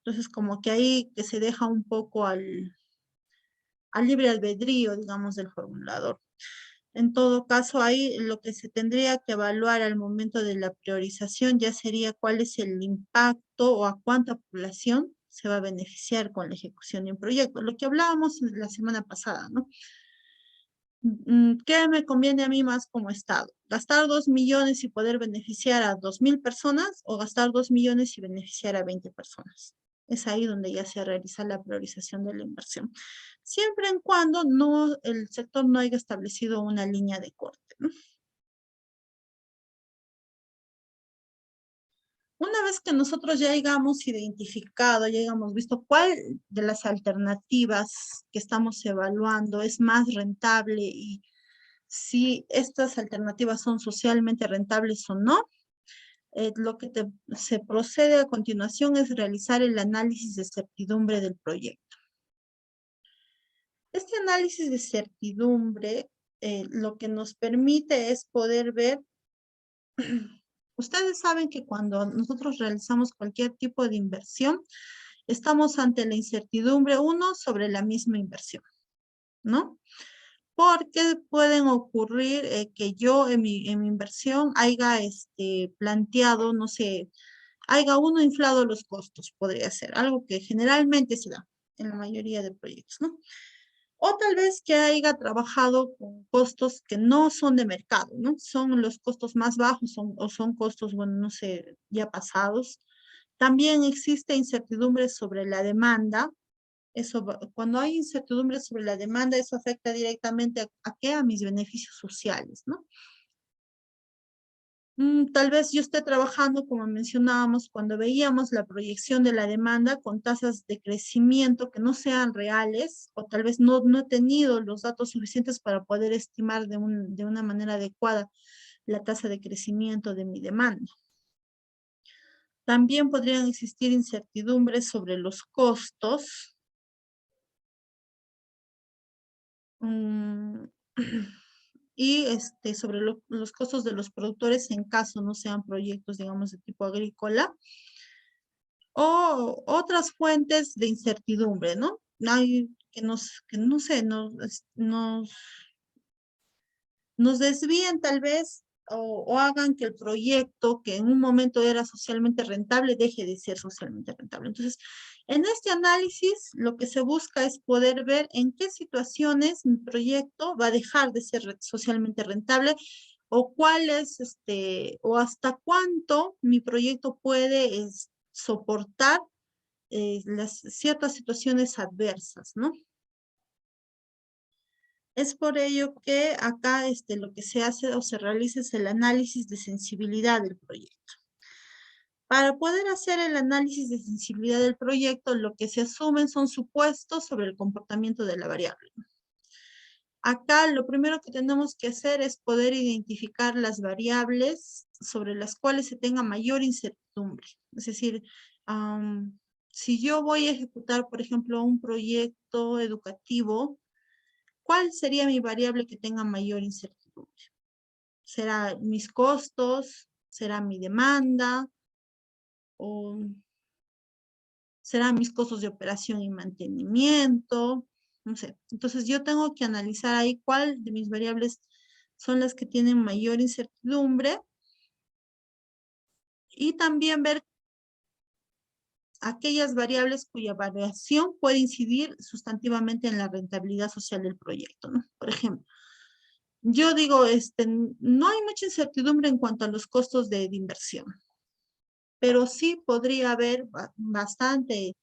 Entonces, como que ahí que se deja un poco al libre albedrío, digamos, del formulador. En todo caso, ahí lo que se tendría que evaluar al momento de la priorización ya sería cuál es el impacto o a cuánta población se va a beneficiar con la ejecución de un proyecto. Lo que hablábamos la semana pasada, ¿no? ¿Qué me conviene a mí más como Estado? ¿Gastar 2 millones y poder beneficiar a 2.000 personas o gastar 2 millones y beneficiar a 20 personas? Es ahí donde ya se realiza la priorización de la inversión. Siempre en cuando el sector no haya establecido una línea de corte, ¿no? Una vez que nosotros ya hayamos identificado, ya hayamos visto cuál de las alternativas que estamos evaluando es más rentable y si estas alternativas son socialmente rentables o no, lo que se procede a continuación es realizar el análisis de certidumbre del proyecto. Este análisis de certidumbre lo que nos permite es poder ver, ustedes saben que cuando nosotros realizamos cualquier tipo de inversión, estamos ante la incertidumbre, uno, sobre la misma inversión, ¿no? Porque pueden ocurrir que yo en mi inversión haya planteado, no sé, haya uno inflado los costos, podría ser, algo que generalmente se da en la mayoría de proyectos, ¿no? O tal vez que haya trabajado con costos que no son de mercado, ¿no? Son los costos más bajos o son costos, bueno, no sé, ya pasados. También existe incertidumbre sobre la demanda. Cuando hay incertidumbre sobre la demanda, eso afecta directamente a qué, a mis beneficios sociales, ¿no? Tal vez yo esté trabajando, como mencionábamos, cuando veíamos la proyección de la demanda con tasas de crecimiento que no sean reales, o tal vez no he tenido los datos suficientes para poder estimar de una manera adecuada la tasa de crecimiento de mi demanda. También podrían existir incertidumbres sobre los costos. Y sobre los costos de los productores en caso no sean proyectos, digamos, de tipo agrícola, o otras fuentes de incertidumbre, ¿no? Hay que no sé, nos desvíen tal vez o hagan que el proyecto que en un momento era socialmente rentable deje de ser socialmente rentable. Entonces, en este análisis lo que se busca es poder ver en qué situaciones mi proyecto va a dejar de ser socialmente rentable o cuál es, o hasta cuánto mi proyecto puede soportar las ciertas situaciones adversas, ¿no? Es por ello que acá lo que se hace o se realiza es el análisis de sensibilidad del proyecto. Para poder hacer el análisis de sensibilidad del proyecto, lo que se asumen son supuestos sobre el comportamiento de la variable. Acá lo primero que tenemos que hacer es poder identificar las variables sobre las cuales se tenga mayor incertidumbre. Es decir, si yo voy a ejecutar, por ejemplo, un proyecto educativo, ¿cuál sería mi variable que tenga mayor incertidumbre? ¿Será mis costos? ¿Será mi demanda? ¿O serán mis costos de operación y mantenimiento? No sé. Entonces yo tengo que analizar ahí cuál de mis variables son las que tienen mayor incertidumbre y también ver aquellas variables cuya variación puede incidir sustantivamente en la rentabilidad social del proyecto, ¿no? Por ejemplo, yo digo, no hay mucha incertidumbre en cuanto a los costos de inversión, pero sí podría haber bastante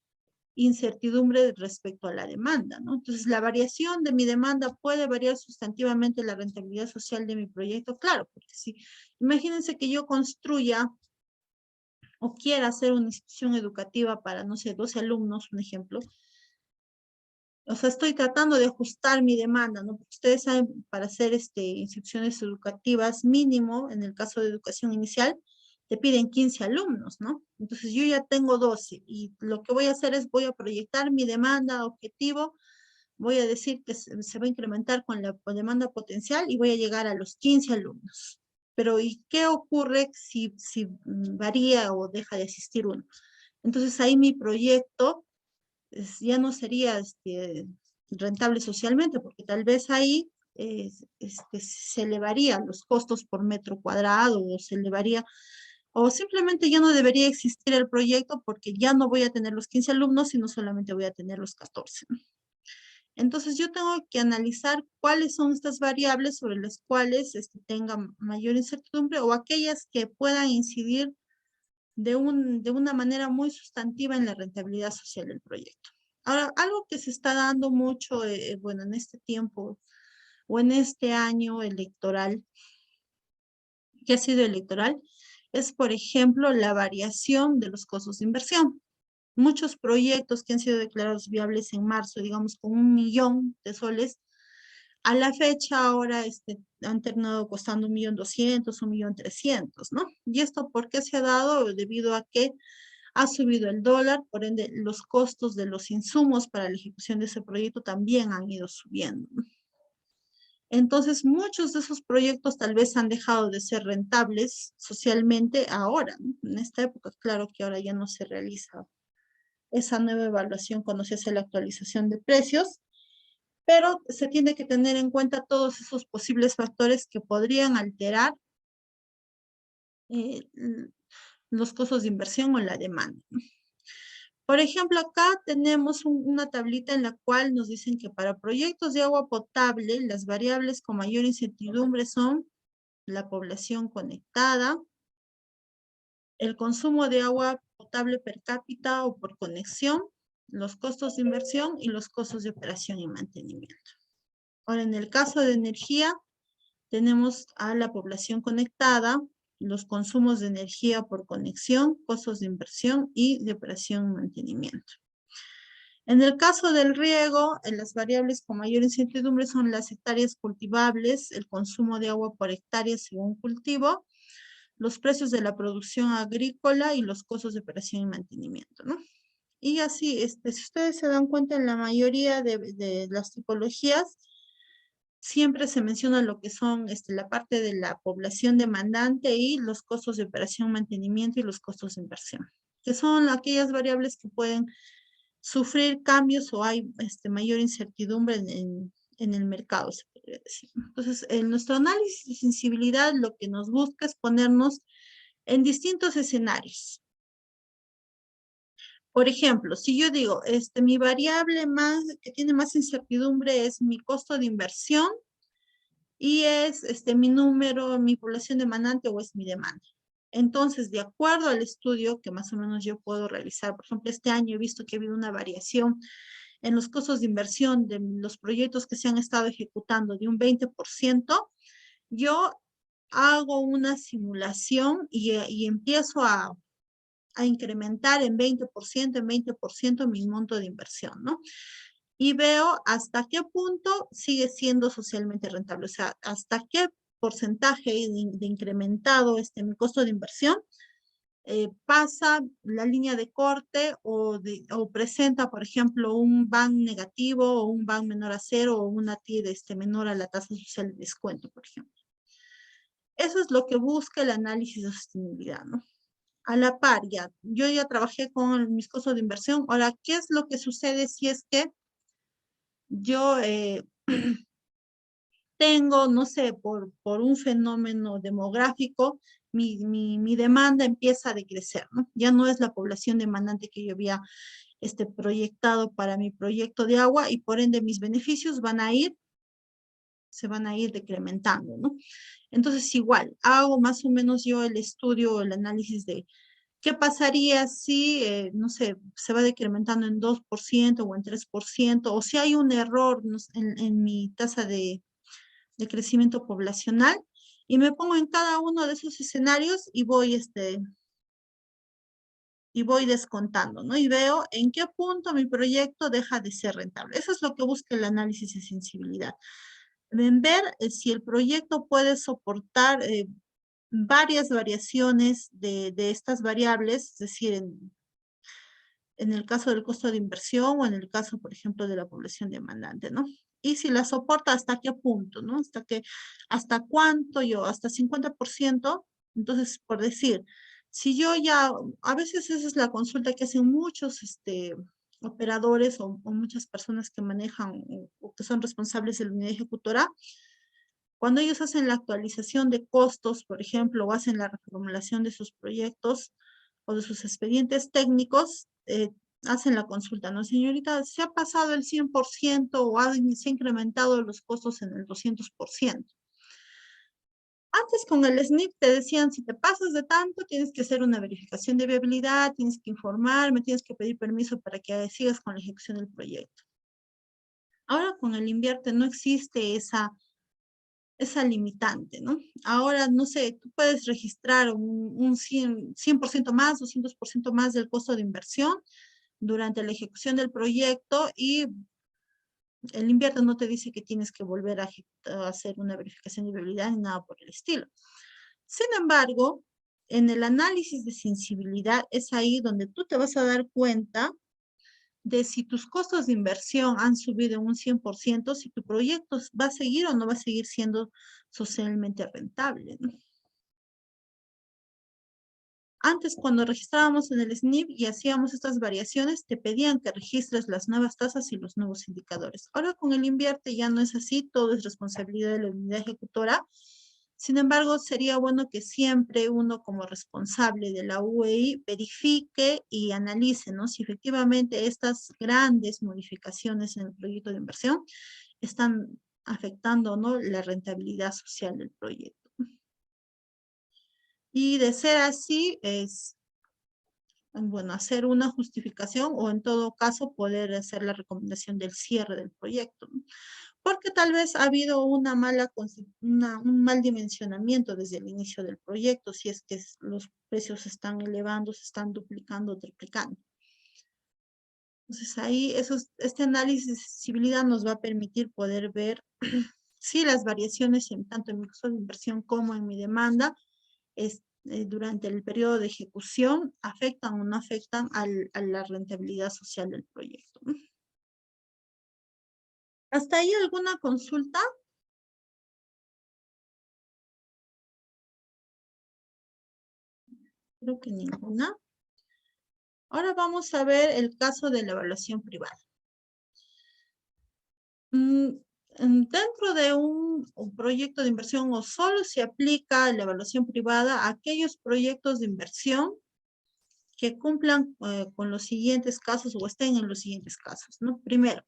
incertidumbre respecto a la demanda, ¿no? Entonces, la variación de mi demanda puede variar sustantivamente la rentabilidad social de mi proyecto, claro, porque si, imagínense que yo construya o quiera hacer una institución educativa para, no sé, 12 alumnos, un ejemplo. O sea, estoy tratando de ajustar mi demanda, ¿no? Porque ustedes saben, para hacer instituciones educativas mínimo, en el caso de educación inicial, te piden 15 alumnos, ¿no? Entonces yo ya tengo 12 y lo que voy a hacer es voy a proyectar mi demanda objetivo, voy a decir que se va a incrementar con la demanda potencial y voy a llegar a los 15 alumnos. Pero ¿y qué ocurre si varía o deja de asistir uno? Entonces ahí mi proyecto ya no sería rentable socialmente, porque tal vez ahí se elevaría los costos por metro cuadrado o se elevaría, o simplemente ya no debería existir el proyecto porque ya no voy a tener los 15 alumnos, sino solamente voy a tener los 14. Entonces yo tengo que analizar cuáles son estas variables sobre las cuales tenga mayor incertidumbre o aquellas que puedan incidir de una manera muy sustantiva en la rentabilidad social del proyecto. Ahora, algo que se está dando mucho, bueno, en este tiempo o en este año electoral, que ha sido electoral, es, por ejemplo, la variación de los costos de inversión. Muchos proyectos que han sido declarados viables en marzo, digamos, con 1.000.000 de soles, a la fecha ahora han terminado costando 1.200.000, 1.300.000, ¿no? ¿Y esto por qué se ha dado? Debido a que ha subido el dólar, por ende los costos de los insumos para la ejecución de ese proyecto también han ido subiendo. Entonces, muchos de esos proyectos tal vez han dejado de ser rentables socialmente ahora, ¿no? En esta época, claro que ahora ya no se realiza esa nueva evaluación cuando se hace la actualización de precios, pero se tiene que tener en cuenta todos esos posibles factores que podrían alterar los costos de inversión o la demanda. Por ejemplo, acá tenemos una tablita en la cual nos dicen que para proyectos de agua potable, las variables con mayor incertidumbre son la población conectada, el consumo de agua potable per cápita o por conexión, los costos de inversión y los costos de operación y mantenimiento. Ahora, en el caso de energía, tenemos a la población conectada, los consumos de energía por conexión, costos de inversión y de operación y mantenimiento. En el caso del riego, las variables con mayor incertidumbre son las hectáreas cultivables, el consumo de agua por hectárea según cultivo, los precios de la producción agrícola y los costos de operación y mantenimiento, ¿no? Y así, si ustedes se dan cuenta, en la mayoría de las tipologías, siempre se menciona lo que son la parte de la población demandante y los costos de operación, mantenimiento y los costos de inversión, que son aquellas variables que pueden sufrir cambios o hay mayor incertidumbre en el mercado, se podría decir. Entonces, en nuestro análisis de sensibilidad lo que nos busca es ponernos en distintos escenarios. Por ejemplo, si yo digo, mi variable que tiene más incertidumbre es mi costo de inversión y es mi población demandante o es mi demanda. Entonces, de acuerdo al estudio que más o menos yo puedo realizar, por ejemplo, este año he visto que ha habido una variación en los costos de inversión de los proyectos que se han estado ejecutando de un 20%, yo hago una simulación y empiezo a incrementar en 20% mi monto de inversión, ¿no? y veo hasta qué punto sigue siendo socialmente rentable, o sea, hasta qué porcentaje de incrementado mi costo de inversión pasa la línea de corte o presenta, por ejemplo, un BAN negativo o un BAN menor a cero o una TIR menor a la tasa social de descuento, por ejemplo. Eso es lo que busca el análisis de sostenibilidad, ¿no? A la par, yo ya trabajé con mis costos de inversión. Ahora, ¿qué es lo que sucede si es que yo tengo, no sé, por un fenómeno demográfico, mi demanda empieza a decrecer, ¿no? Ya no es la población demandante que yo había proyectado para mi proyecto de agua y por ende mis beneficios se van a ir decrementando, ¿no? Entonces igual, hago más o menos yo el estudio, el análisis de qué pasaría si, no sé, se va decrementando en 2% o en 3%, o si hay un error en mi tasa de crecimiento poblacional, y me pongo en cada uno de esos escenarios y voy descontando, ¿no? Y veo en qué punto mi proyecto deja de ser rentable. Eso es lo que busca el análisis de sensibilidad. En ver si el proyecto puede soportar varias variaciones de estas variables, es decir, en el caso del costo de inversión o en el caso, por ejemplo, de la población demandante, ¿no? Y si la soporta, ¿hasta qué punto, no? ¿Hasta cuánto yo? ¿Hasta 50%? Entonces, por decir, si yo ya, a veces esa es la consulta que hacen muchos operadores o muchas personas que manejan o que son responsables de la unidad ejecutora, cuando ellos hacen la actualización de costos, por ejemplo, o hacen la reformulación de sus proyectos o de sus expedientes técnicos, hacen la consulta, ¿no? Señorita, ¿se ha pasado el 100% o se ha incrementado los costos en el 200%? Antes con el SNIP te decían, si te pasas de tanto, tienes que hacer una verificación de viabilidad, tienes que informarme, tienes que pedir permiso para que sigas con la ejecución del proyecto. Ahora con el Invierte no existe esa limitante, ¿no? Ahora, no sé, tú puedes registrar un 100% más, 200% más del costo de inversión durante la ejecución del proyecto y el Invierte no te dice que tienes que volver a hacer una verificación de viabilidad ni nada por el estilo. Sin embargo, en el análisis de sensibilidad es ahí donde tú te vas a dar cuenta de si tus costos de inversión han subido un 100%, si tu proyecto va a seguir o no va a seguir siendo socialmente rentable, ¿no? Antes, cuando registrábamos en el SNIP y hacíamos estas variaciones, te pedían que registres las nuevas tasas y los nuevos indicadores. Ahora con el Invierte ya no es así, todo es responsabilidad de la unidad ejecutora. Sin embargo, sería bueno que siempre uno como responsable de la UEI verifique y analice, ¿no? Si efectivamente estas grandes modificaciones en el proyecto de inversión están afectando o no la rentabilidad social del proyecto. Y de ser así, bueno, hacer una justificación o en todo caso poder hacer la recomendación del cierre del proyecto, ¿no? Porque tal vez ha habido un mal dimensionamiento desde el inicio del proyecto, si es que los precios se están elevando, se están duplicando, triplicando. Entonces ahí este análisis de sensibilidad nos va a permitir poder ver si las variaciones tanto en mi costo de inversión como en mi demanda durante el periodo de ejecución afectan o no afectan a la rentabilidad social del proyecto, ¿no? ¿Hasta ahí alguna consulta? Creo que ninguna. Ahora vamos a ver el caso de la evaluación privada. Dentro de un proyecto de inversión o solo se aplica la evaluación privada a aquellos proyectos de inversión que cumplan con los siguientes casos o estén en los siguientes casos, ¿no? Primero,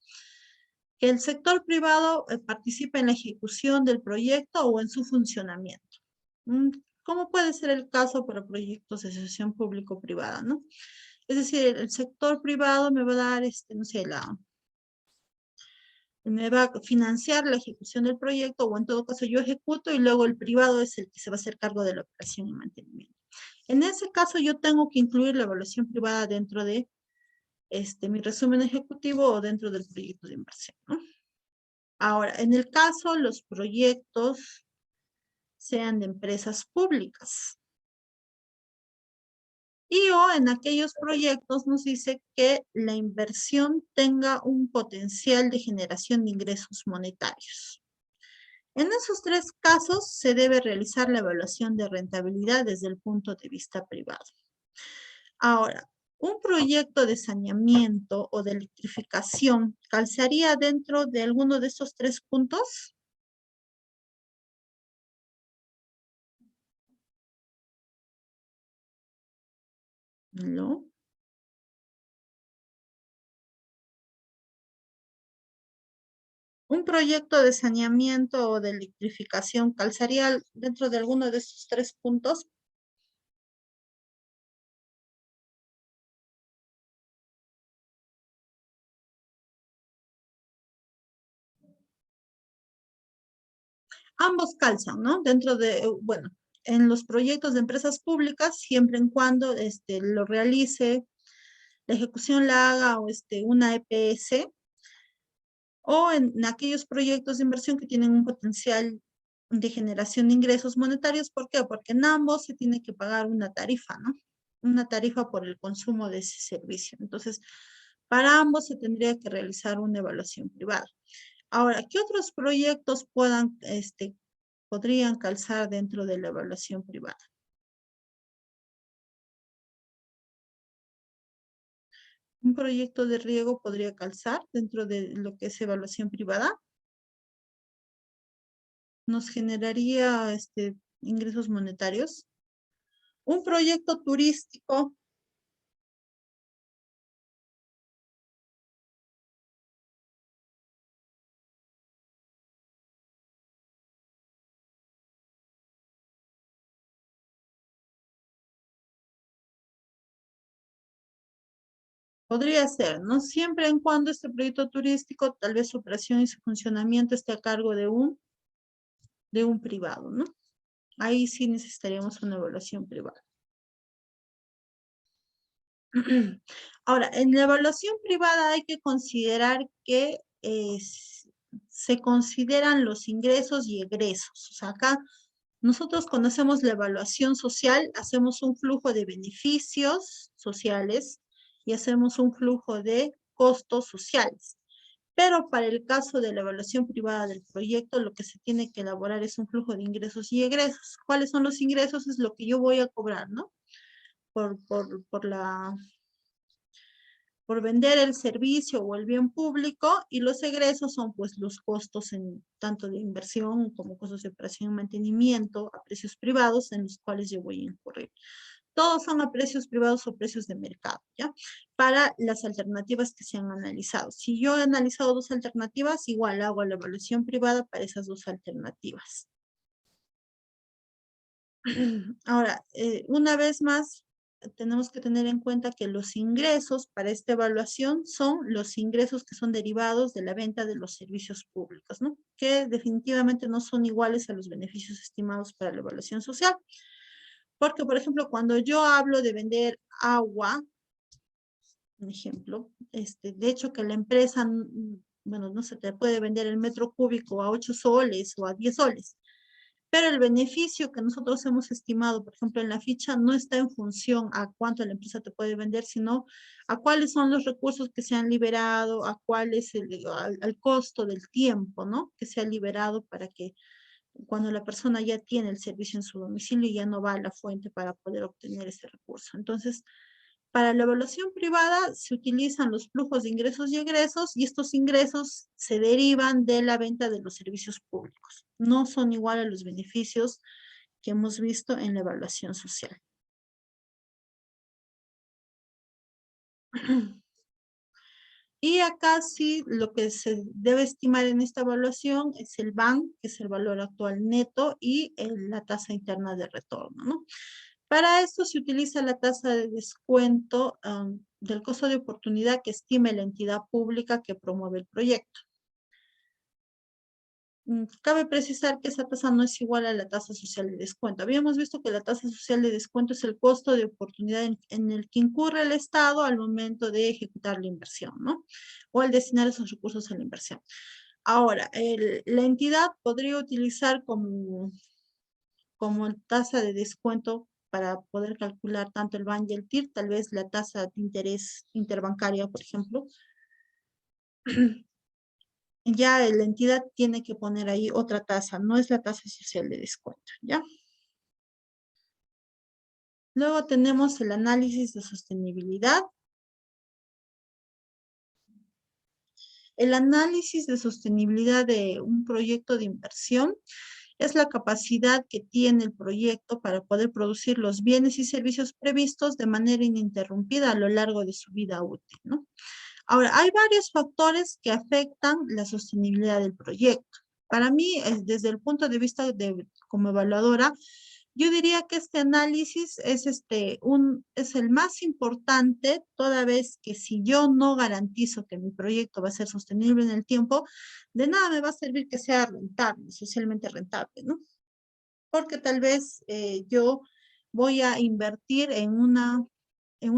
que el sector privado participe en la ejecución del proyecto o en su funcionamiento. ¿Cómo puede ser el caso para proyectos de asociación público-privada, no? Es decir, el sector privado me va a dar, no sé, me va a financiar la ejecución del proyecto o en todo caso yo ejecuto y luego el privado es el que se va a hacer cargo de la operación y mantenimiento. En ese caso yo tengo que incluir la evaluación privada dentro de mi resumen ejecutivo o dentro del proyecto de inversión, ¿no? Ahora, en el caso, los proyectos sean de empresas públicas. Y o en aquellos proyectos nos dice que la inversión tenga un potencial de generación de ingresos monetarios. En esos tres casos se debe realizar la evaluación de rentabilidad desde el punto de vista privado. Ahora, un proyecto de saneamiento o de electrificación calzaría dentro de alguno de estos tres puntos. No. Un proyecto de saneamiento o de electrificación calzaría dentro de alguno de estos tres puntos. Ambos calzan, ¿no? Dentro de, bueno, en los proyectos de empresas públicas, siempre en cuando lo realice, la ejecución la haga una EPS, o en aquellos proyectos de inversión que tienen un potencial de generación de ingresos monetarios. ¿Por qué? Porque en ambos se tiene que pagar una tarifa, ¿no? Una tarifa por el consumo de ese servicio. Entonces, para ambos se tendría que realizar una evaluación privada. Ahora, ¿qué otros proyectos podrían calzar dentro de la evaluación privada? Un proyecto de riego podría calzar dentro de lo que es evaluación privada. Nos generaría ingresos monetarios. Un proyecto turístico podría ser, ¿no? Siempre en cuando este proyecto turístico, tal vez su operación y su funcionamiento esté a cargo de un privado, ¿no? Ahí sí necesitaríamos una evaluación privada. Ahora, en la evaluación privada hay que considerar que se consideran los ingresos y egresos. O sea, acá nosotros cuando hacemos la evaluación social, hacemos un flujo de beneficios sociales y hacemos un flujo de costos sociales. Pero para el caso de la evaluación privada del proyecto, lo que se tiene que elaborar es un flujo de ingresos y egresos. ¿Cuáles son los ingresos? Es lo que yo voy a cobrar, ¿no? Por vender el servicio o el bien público, y los egresos son pues los costos en tanto de inversión como costos de operación y mantenimiento a precios privados en los cuales yo voy a incurrir. Todos son a precios privados o precios de mercado, ¿ya? Para las alternativas que se han analizado. Si yo he analizado dos alternativas, igual hago la evaluación privada para esas dos alternativas. Ahora, una vez más, tenemos que tener en cuenta que los ingresos para esta evaluación son los ingresos que son derivados de la venta de los servicios públicos, ¿no? Que definitivamente no son iguales a los beneficios estimados para la evaluación social. Porque, por ejemplo, cuando yo hablo de vender agua, un ejemplo, de hecho que la empresa, bueno, no se te puede vender el metro cúbico a 8 soles o a 10 soles. Pero el beneficio que nosotros hemos estimado, por ejemplo, en la ficha, no está en función a cuánto la empresa te puede vender, sino a cuáles son los recursos que se han liberado, a cuál es al costo del tiempo, ¿no? Que se ha liberado para que cuando la persona ya tiene el servicio en su domicilio, ya no va a la fuente para poder obtener ese recurso. Entonces, para la evaluación privada se utilizan los flujos de ingresos y egresos, y estos ingresos se derivan de la venta de los servicios públicos. No son igual a los beneficios que hemos visto en la evaluación social. Y acá sí lo que se debe estimar en esta evaluación es el BAN, que es el valor actual neto, y la tasa interna de retorno, ¿no? Para esto se utiliza la tasa de descuento del costo de oportunidad que estime la entidad pública que promueve el proyecto. Cabe precisar que esa tasa no es igual a la tasa social de descuento. Habíamos visto que la tasa social de descuento es el costo de oportunidad en el que incurre el Estado al momento de ejecutar la inversión, ¿no? O al destinar esos recursos a la inversión. Ahora, la entidad podría utilizar como tasa de descuento para poder calcular tanto el BAN y el TIR, tal vez la tasa de interés interbancaria, por ejemplo. Ya la entidad tiene que poner ahí otra tasa, no es la tasa social de descuento, ¿ya? Luego tenemos el análisis de sostenibilidad. El análisis de sostenibilidad de un proyecto de inversión es la capacidad que tiene el proyecto para poder producir los bienes y servicios previstos de manera ininterrumpida a lo largo de su vida útil, ¿no? Ahora, hay varios factores que afectan la sostenibilidad del proyecto. Para mí, desde el punto de vista como evaluadora, yo diría que este análisis es el más importante, toda vez que si yo no garantizo que mi proyecto va a ser sostenible en el tiempo, de nada me va a servir que sea rentable, socialmente rentable, ¿no? Porque tal vez yo voy a invertir en una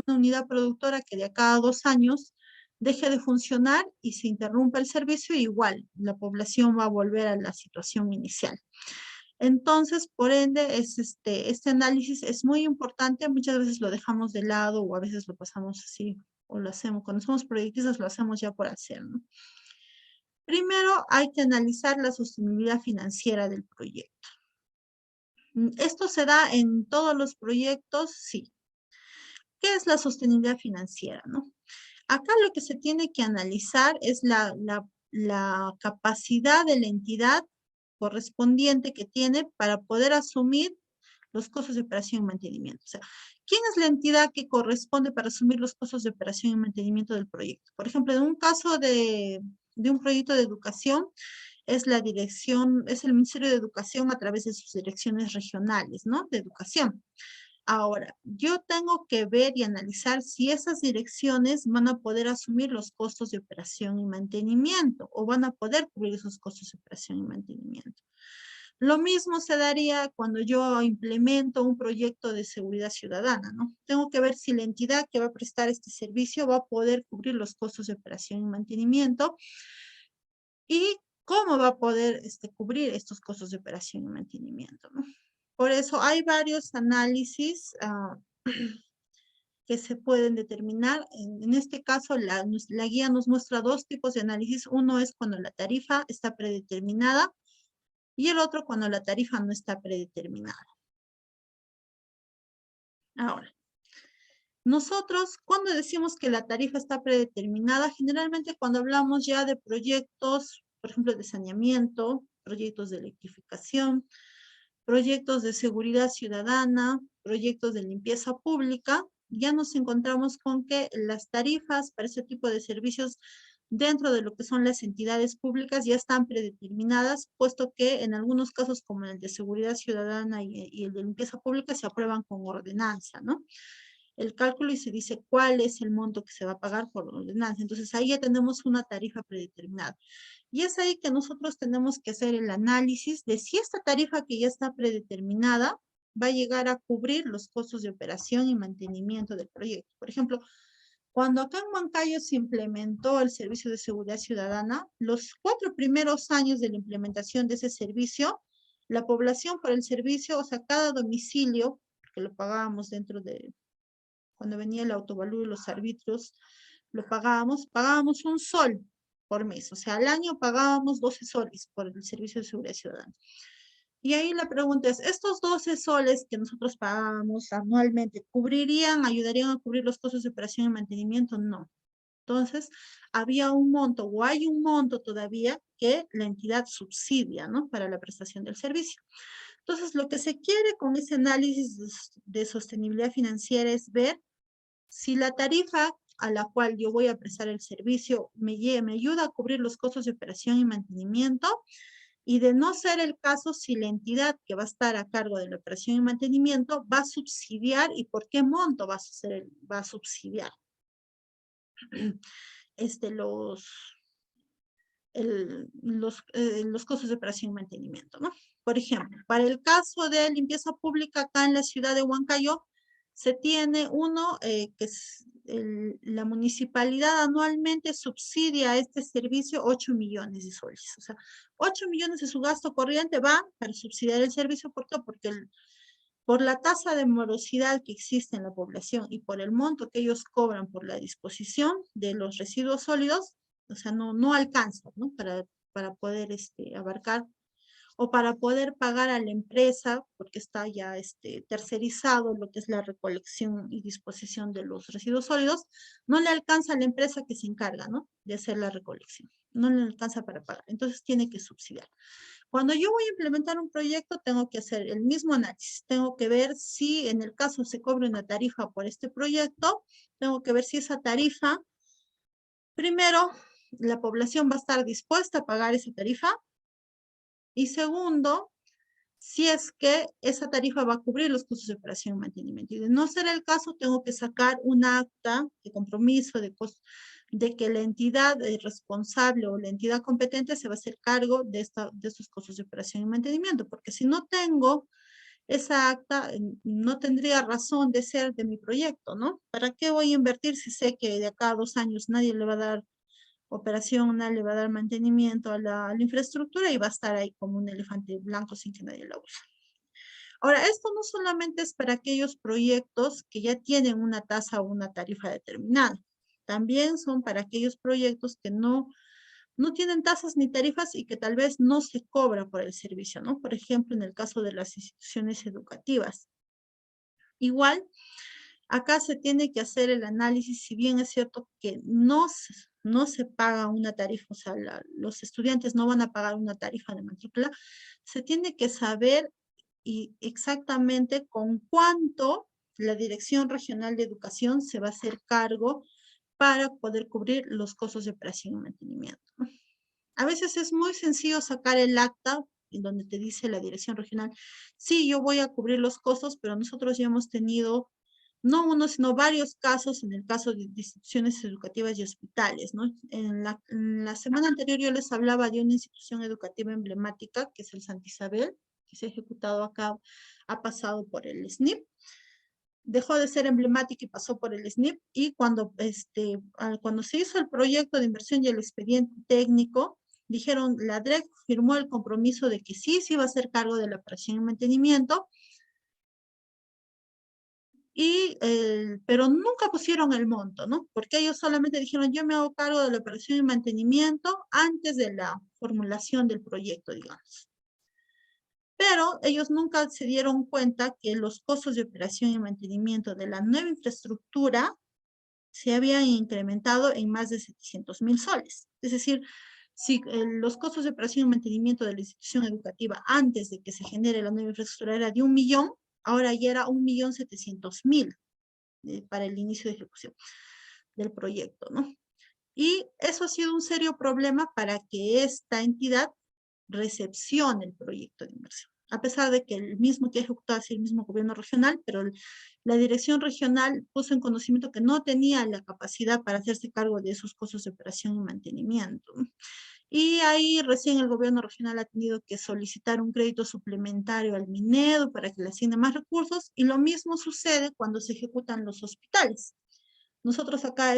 unidad productora que de acá a 2 años deje de funcionar y se interrumpa el servicio, igual la población va a volver a la situación inicial. Entonces, por ende, este análisis es muy importante. Muchas veces lo dejamos de lado o a veces lo pasamos así o lo hacemos. Cuando somos proyectistas lo hacemos ya por hacer, ¿no? Primero, hay que analizar la sostenibilidad financiera del proyecto. ¿Esto se da en todos los proyectos? Sí. ¿Qué es la sostenibilidad financiera, no? Acá lo que se tiene que analizar es la capacidad de la entidad correspondiente que tiene para poder asumir los costos de operación y mantenimiento. O sea, ¿quién es la entidad que corresponde para asumir los costos de operación y mantenimiento del proyecto? Por ejemplo, en un caso de un proyecto de educación, es la dirección, es el Ministerio de Educación a través de sus direcciones regionales, ¿no? De educación. Ahora, yo tengo que ver y analizar si esas direcciones van a poder asumir los costos de operación y mantenimiento o van a poder cubrir esos costos de operación y mantenimiento. Lo mismo se daría cuando yo implemento un proyecto de seguridad ciudadana, ¿no? Tengo que ver si la entidad que va a prestar este servicio va a poder cubrir los costos de operación y mantenimiento y cómo va a poder cubrir estos costos de operación y mantenimiento, ¿no? Por eso hay varios análisis que se pueden determinar. En este caso, la guía nos muestra 2 tipos de análisis. Uno es cuando la tarifa está predeterminada y el otro cuando la tarifa no está predeterminada. Ahora, nosotros cuando decimos que la tarifa está predeterminada, generalmente cuando hablamos ya de proyectos, por ejemplo, de saneamiento, proyectos de electrificación, proyectos de seguridad ciudadana, proyectos de limpieza pública, ya nos encontramos con que las tarifas para ese tipo de servicios dentro de lo que son las entidades públicas ya están predeterminadas, puesto que en algunos casos como el de seguridad ciudadana y el de limpieza pública se aprueban con ordenanza, ¿no? El cálculo y se dice cuál es el monto que se va a pagar por ordenanza. Entonces ahí ya tenemos una tarifa predeterminada. Y es ahí que nosotros tenemos que hacer el análisis de si esta tarifa que ya está predeterminada va a llegar a cubrir los costos de operación y mantenimiento del proyecto. Por ejemplo, cuando acá en Huancayo se implementó el servicio de seguridad ciudadana, los 4 primeros años de la implementación de ese servicio, la población por el servicio, o sea, cada domicilio, que lo pagábamos dentro de, cuando venía el autovalú y los arbitrios, lo pagábamos 1 sol por mes. O sea, al año pagábamos 12 soles por el servicio de seguridad ciudadana. Y ahí la pregunta es, ¿estos 12 soles que nosotros pagábamos anualmente ayudarían a cubrir los costos de operación y mantenimiento? No. Entonces, había un monto o hay un monto todavía que la entidad subsidia, ¿no? Para la prestación del servicio. Entonces, lo que se quiere con ese análisis de sostenibilidad financiera es ver si la tarifa a la cual yo voy a prestar el servicio me ayuda a cubrir los costos de operación y mantenimiento, y de no ser el caso, si la entidad que va a estar a cargo de la operación y mantenimiento va a subsidiar y por qué monto va a subsidiar. los costos de operación y mantenimiento, ¿no? Por ejemplo, para el caso de limpieza pública acá en la ciudad de Huancayo, se tiene uno que es la municipalidad anualmente subsidia a este servicio 8 millones de soles. O sea, 8 millones de su gasto corriente va para subsidiar el servicio. ¿Por qué? Porque por la tasa de morosidad que existe en la población y por el monto que ellos cobran por la disposición de los residuos sólidos, o sea, no alcanza, ¿no? Para poder abarcar o para poder pagar a la empresa, porque está ya tercerizado lo que es la recolección y disposición de los residuos sólidos, no le alcanza a la empresa que se encarga, ¿no? De hacer la recolección. No le alcanza para pagar. Entonces tiene que subsidiar. Cuando yo voy a implementar un proyecto, tengo que hacer el mismo análisis. Tengo que ver si en el caso se cobra una tarifa por este proyecto, tengo que ver si esa tarifa, primero, la población va a estar dispuesta a pagar esa tarifa. Y segundo, si es que esa tarifa va a cubrir los costos de operación y mantenimiento. Y de no ser el caso, tengo que sacar un acta de compromiso de que la entidad responsable o la entidad competente se va a hacer cargo de estos costos de operación y mantenimiento, porque si no tengo esa acta, no tendría razón de ser de mi proyecto, ¿no? ¿Para qué voy a invertir si sé que de acá a 2 años nadie le va a dar operación, nadie le va a dar mantenimiento a la infraestructura y va a estar ahí como un elefante blanco sin que nadie la use? Ahora, esto no solamente es para aquellos proyectos que ya tienen una tasa o una tarifa determinada. También son para aquellos proyectos que no tienen tasas ni tarifas y que tal vez no se cobra por el servicio, ¿no? Por ejemplo, en el caso de las instituciones educativas. Igual, acá se tiene que hacer el análisis, si bien es cierto que no se paga una tarifa, o sea, los estudiantes no van a pagar una tarifa de matrícula, se tiene que saber exactamente con cuánto la Dirección Regional de Educación se va a hacer cargo para poder cubrir los costos de operación y mantenimiento. A veces es muy sencillo sacar el acta en donde te dice la Dirección Regional, sí, yo voy a cubrir los costos, pero nosotros ya hemos tenido no uno, sino varios casos en el caso de instituciones educativas y hospitales, ¿no? En la semana anterior yo les hablaba de una institución educativa emblemática, que es el Santa Isabel, que se ha ejecutado acá, ha pasado por el SNIP, dejó de ser emblemática y pasó por el SNIP, y cuando se hizo el proyecto de inversión y el expediente técnico, dijeron, la DREC firmó el compromiso de que sí se iba a hacer cargo de la operación y mantenimiento, pero nunca pusieron el monto, ¿no? Porque ellos solamente dijeron, yo me hago cargo de la operación y mantenimiento antes de la formulación del proyecto, digamos. Pero ellos nunca se dieron cuenta que los costos de operación y mantenimiento de la nueva infraestructura se habían incrementado en más de 700,000 soles. Es decir, si los costos de operación y mantenimiento de la institución educativa antes de que se genere la nueva infraestructura era de 1 millón, ahora ya era 1.700.000 para el inicio de ejecución del proyecto, ¿no? Y eso ha sido un serio problema para que esta entidad recepcione el proyecto de inversión. A pesar de que el mismo que ha ejecutado es el mismo gobierno regional, pero la dirección regional puso en conocimiento que no tenía la capacidad para hacerse cargo de esos costos de operación y mantenimiento. Y ahí recién el gobierno regional ha tenido que solicitar un crédito suplementario al Minedu para que le asigne más recursos, y lo mismo sucede cuando se ejecutan los hospitales. Nosotros acá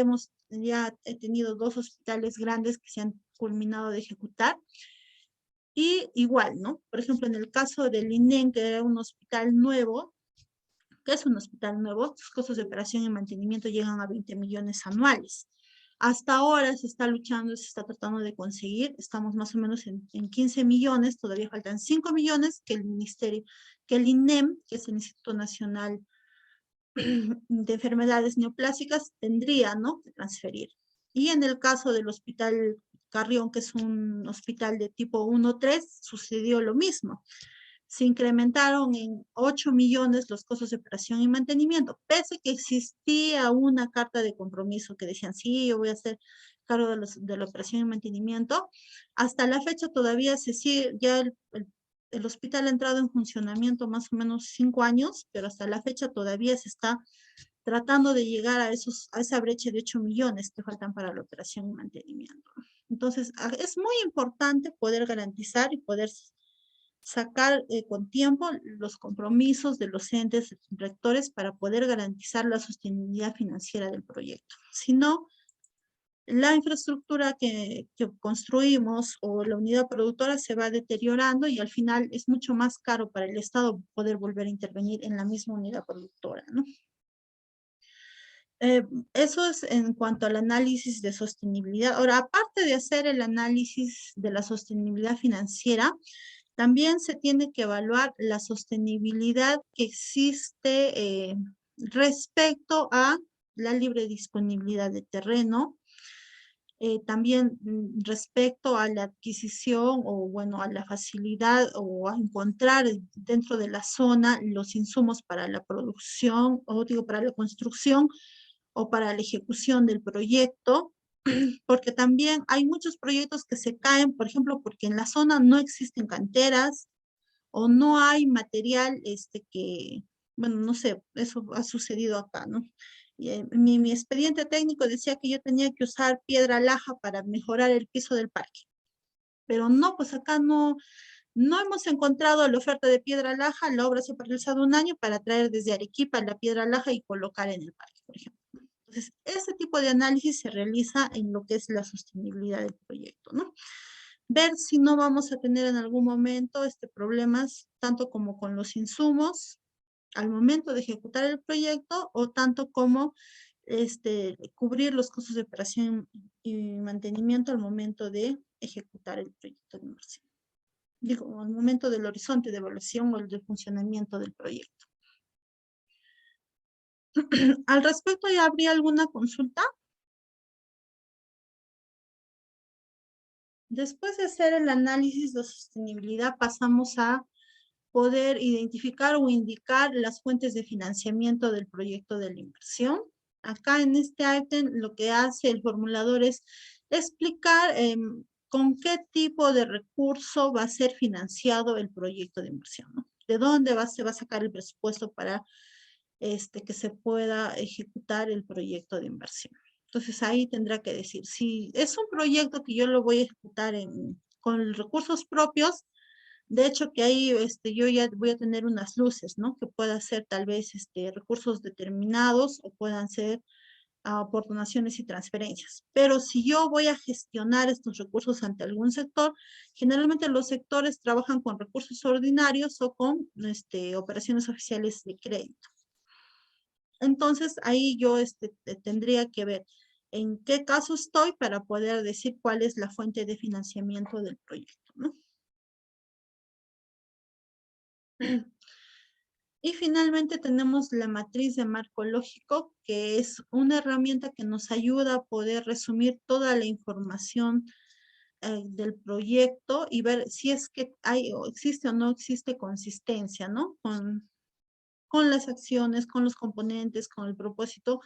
ya tenido 2 hospitales grandes que se han culminado de ejecutar, y igual, ¿no? Por ejemplo, en el caso del INEM, que era un hospital nuevo, que es un hospital nuevo, sus costos de operación y mantenimiento llegan a 20 millones anuales. Hasta ahora se está luchando, se está tratando de conseguir, estamos más o menos en 15 millones, todavía faltan 5 millones que el INEM, que es el Instituto Nacional de Enfermedades Neoplásicas, tendría, ¿no?, que transferir. Y en el caso del Hospital Carrión, que es un hospital de tipo 1-3, sucedió lo mismo. Se incrementaron en 8 millones los costos de operación y mantenimiento, pese que existía una carta de compromiso que decían, sí, yo voy a hacer cargo de la operación y mantenimiento. Hasta la fecha todavía se sigue, ya el hospital ha entrado en funcionamiento más o menos 5 años, pero hasta la fecha todavía se está tratando de llegar a esa brecha de 8 millones que faltan para la operación y mantenimiento. Entonces, es muy importante poder garantizar y poder sacar con tiempo los compromisos de los entes rectores para poder garantizar la sostenibilidad financiera del proyecto. Si no, la infraestructura que construimos o la unidad productora se va deteriorando y al final es mucho más caro para el Estado poder volver a intervenir en la misma unidad productora, ¿no? Eso es en cuanto al análisis de sostenibilidad. Ahora, aparte de hacer el análisis de la sostenibilidad financiera, también se tiene que evaluar la sostenibilidad que existe respecto a la libre disponibilidad de terreno, también respecto a la adquisición o bueno, a la facilidad o a encontrar dentro de la zona los insumos para la producción o digo para la construcción o para la ejecución del proyecto, porque también hay muchos proyectos que se caen, por ejemplo, porque en la zona no existen canteras o no hay material que, bueno, no sé, eso ha sucedido acá, ¿no? Y, mi expediente técnico decía que yo tenía que usar piedra laja para mejorar el piso del parque, pero no, pues acá no hemos encontrado la oferta de piedra laja, la obra se ha paralizado un año para traer desde Arequipa la piedra laja y colocar en el parque, por ejemplo. Entonces, ese tipo de análisis se realiza en lo que es la sostenibilidad del proyecto, ¿no? Ver si no vamos a tener en algún momento problemas tanto como con los insumos al momento de ejecutar el proyecto o tanto como cubrir los costos de operación y mantenimiento al momento de ejecutar el proyecto de inversión. Digo, al momento del horizonte de evaluación o el de funcionamiento del proyecto. Al respecto, ¿ya habría alguna consulta? Después de hacer el análisis de sostenibilidad, pasamos a poder identificar o indicar las fuentes de financiamiento del proyecto de la inversión. Acá en este ítem lo que hace el formulador es explicar con qué tipo de recurso va a ser financiado el proyecto de inversión, ¿no? De dónde se va a sacar el presupuesto para que se pueda ejecutar el proyecto de inversión. Entonces ahí tendrá que decir, si es un proyecto que yo lo voy a ejecutar con recursos propios, de hecho que ahí yo ya voy a tener unas luces, ¿no? Que puedan ser tal vez recursos determinados o puedan ser por donaciones y transferencias. Pero si yo voy a gestionar estos recursos ante algún sector, generalmente los sectores trabajan con recursos ordinarios o con operaciones oficiales de crédito. Entonces, ahí yo tendría que ver en qué caso estoy para poder decir cuál es la fuente de financiamiento del proyecto, ¿no? Y finalmente tenemos la matriz de marco lógico, que es una herramienta que nos ayuda a poder resumir toda la información del proyecto y ver si es que existe o no existe consistencia, ¿no? Con las acciones, con los componentes, con el propósito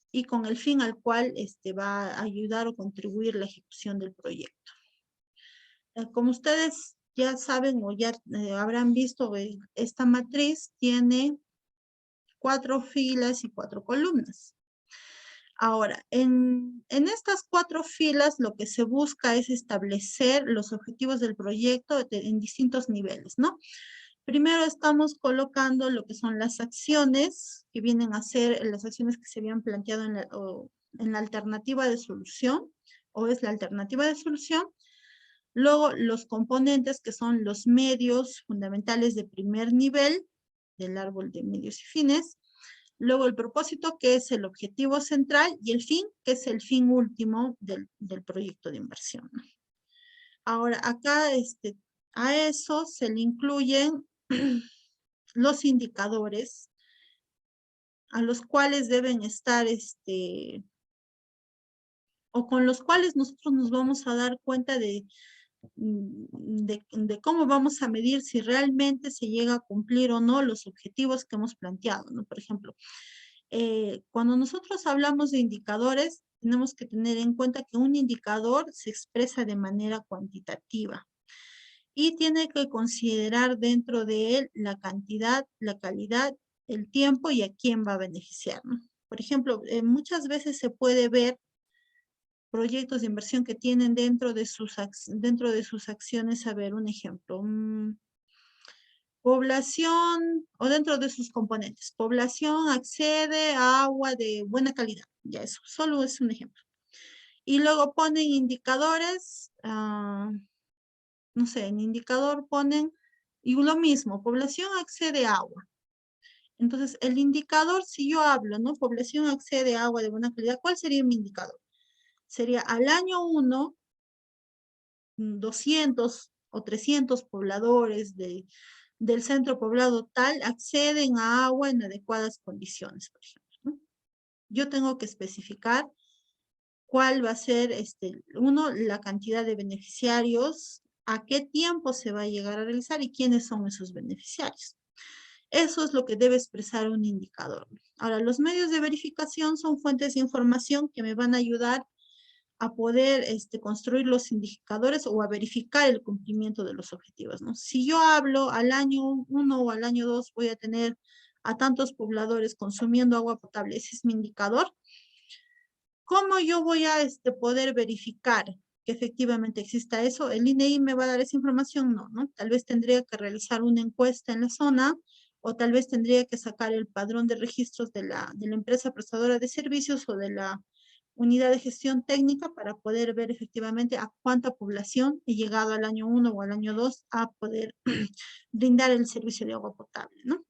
y con el fin al cual va a ayudar o contribuir la ejecución del proyecto. Como ustedes ya saben o ya habrán visto, esta matriz tiene 4 filas y 4 columnas. Ahora, en estas 4 filas lo que se busca es establecer los objetivos del proyecto en distintos niveles, ¿no? Primero estamos colocando lo que son las acciones que vienen a ser las acciones que se habían planteado en la alternativa de solución o es la alternativa de solución. Luego los componentes que son los medios fundamentales de primer nivel del árbol de medios y fines. Luego el propósito que es el objetivo central y el fin que es el fin último del proyecto de inversión. Ahora acá a eso se le incluyen los indicadores a los cuales deben estar o con los cuales nosotros nos vamos a dar cuenta de cómo vamos a medir si realmente se llega a cumplir o no los objetivos que hemos planteado, ¿no? Por ejemplo, cuando nosotros hablamos de indicadores, tenemos que tener en cuenta que un indicador se expresa de manera cuantitativa y tiene que considerar dentro de él la cantidad, la calidad, el tiempo y a quién va a beneficiar, ¿no? Por ejemplo, muchas veces se puede ver proyectos de inversión que tienen dentro de sus acciones. A ver, un ejemplo. Población, o dentro de sus componentes. Población accede a agua de buena calidad. Ya eso, solo es un ejemplo. Y luego ponen indicadores, no sé, en indicador ponen, y lo mismo, población accede a agua. Entonces, el indicador, si yo hablo, ¿no? Población accede a agua de buena calidad, ¿cuál sería mi indicador? Sería al año 1, 200 o 300 pobladores del centro poblado tal acceden a agua en adecuadas condiciones, por ejemplo, ¿no? Yo tengo que especificar cuál va a ser, uno, la cantidad de beneficiarios, a qué tiempo se va a llegar a realizar y quiénes son esos beneficiarios. Eso es lo que debe expresar un indicador. Ahora, los medios de verificación son fuentes de información que me van a ayudar a poder construir los indicadores o a verificar el cumplimiento de los objetivos, ¿no? Si yo hablo al año 1 o al año 2 voy a tener a tantos pobladores consumiendo agua potable, ese es mi indicador. ¿Cómo yo voy a poder verificar que efectivamente exista eso? ¿El INEI me va a dar esa información? No, ¿no? Tal vez tendría que realizar una encuesta en la zona o tal vez tendría que sacar el padrón de registros de la empresa prestadora de servicios o de la unidad de gestión técnica para poder ver efectivamente a cuánta población he llegado al año 1 o al año 2 a poder brindar el servicio de agua potable, ¿no?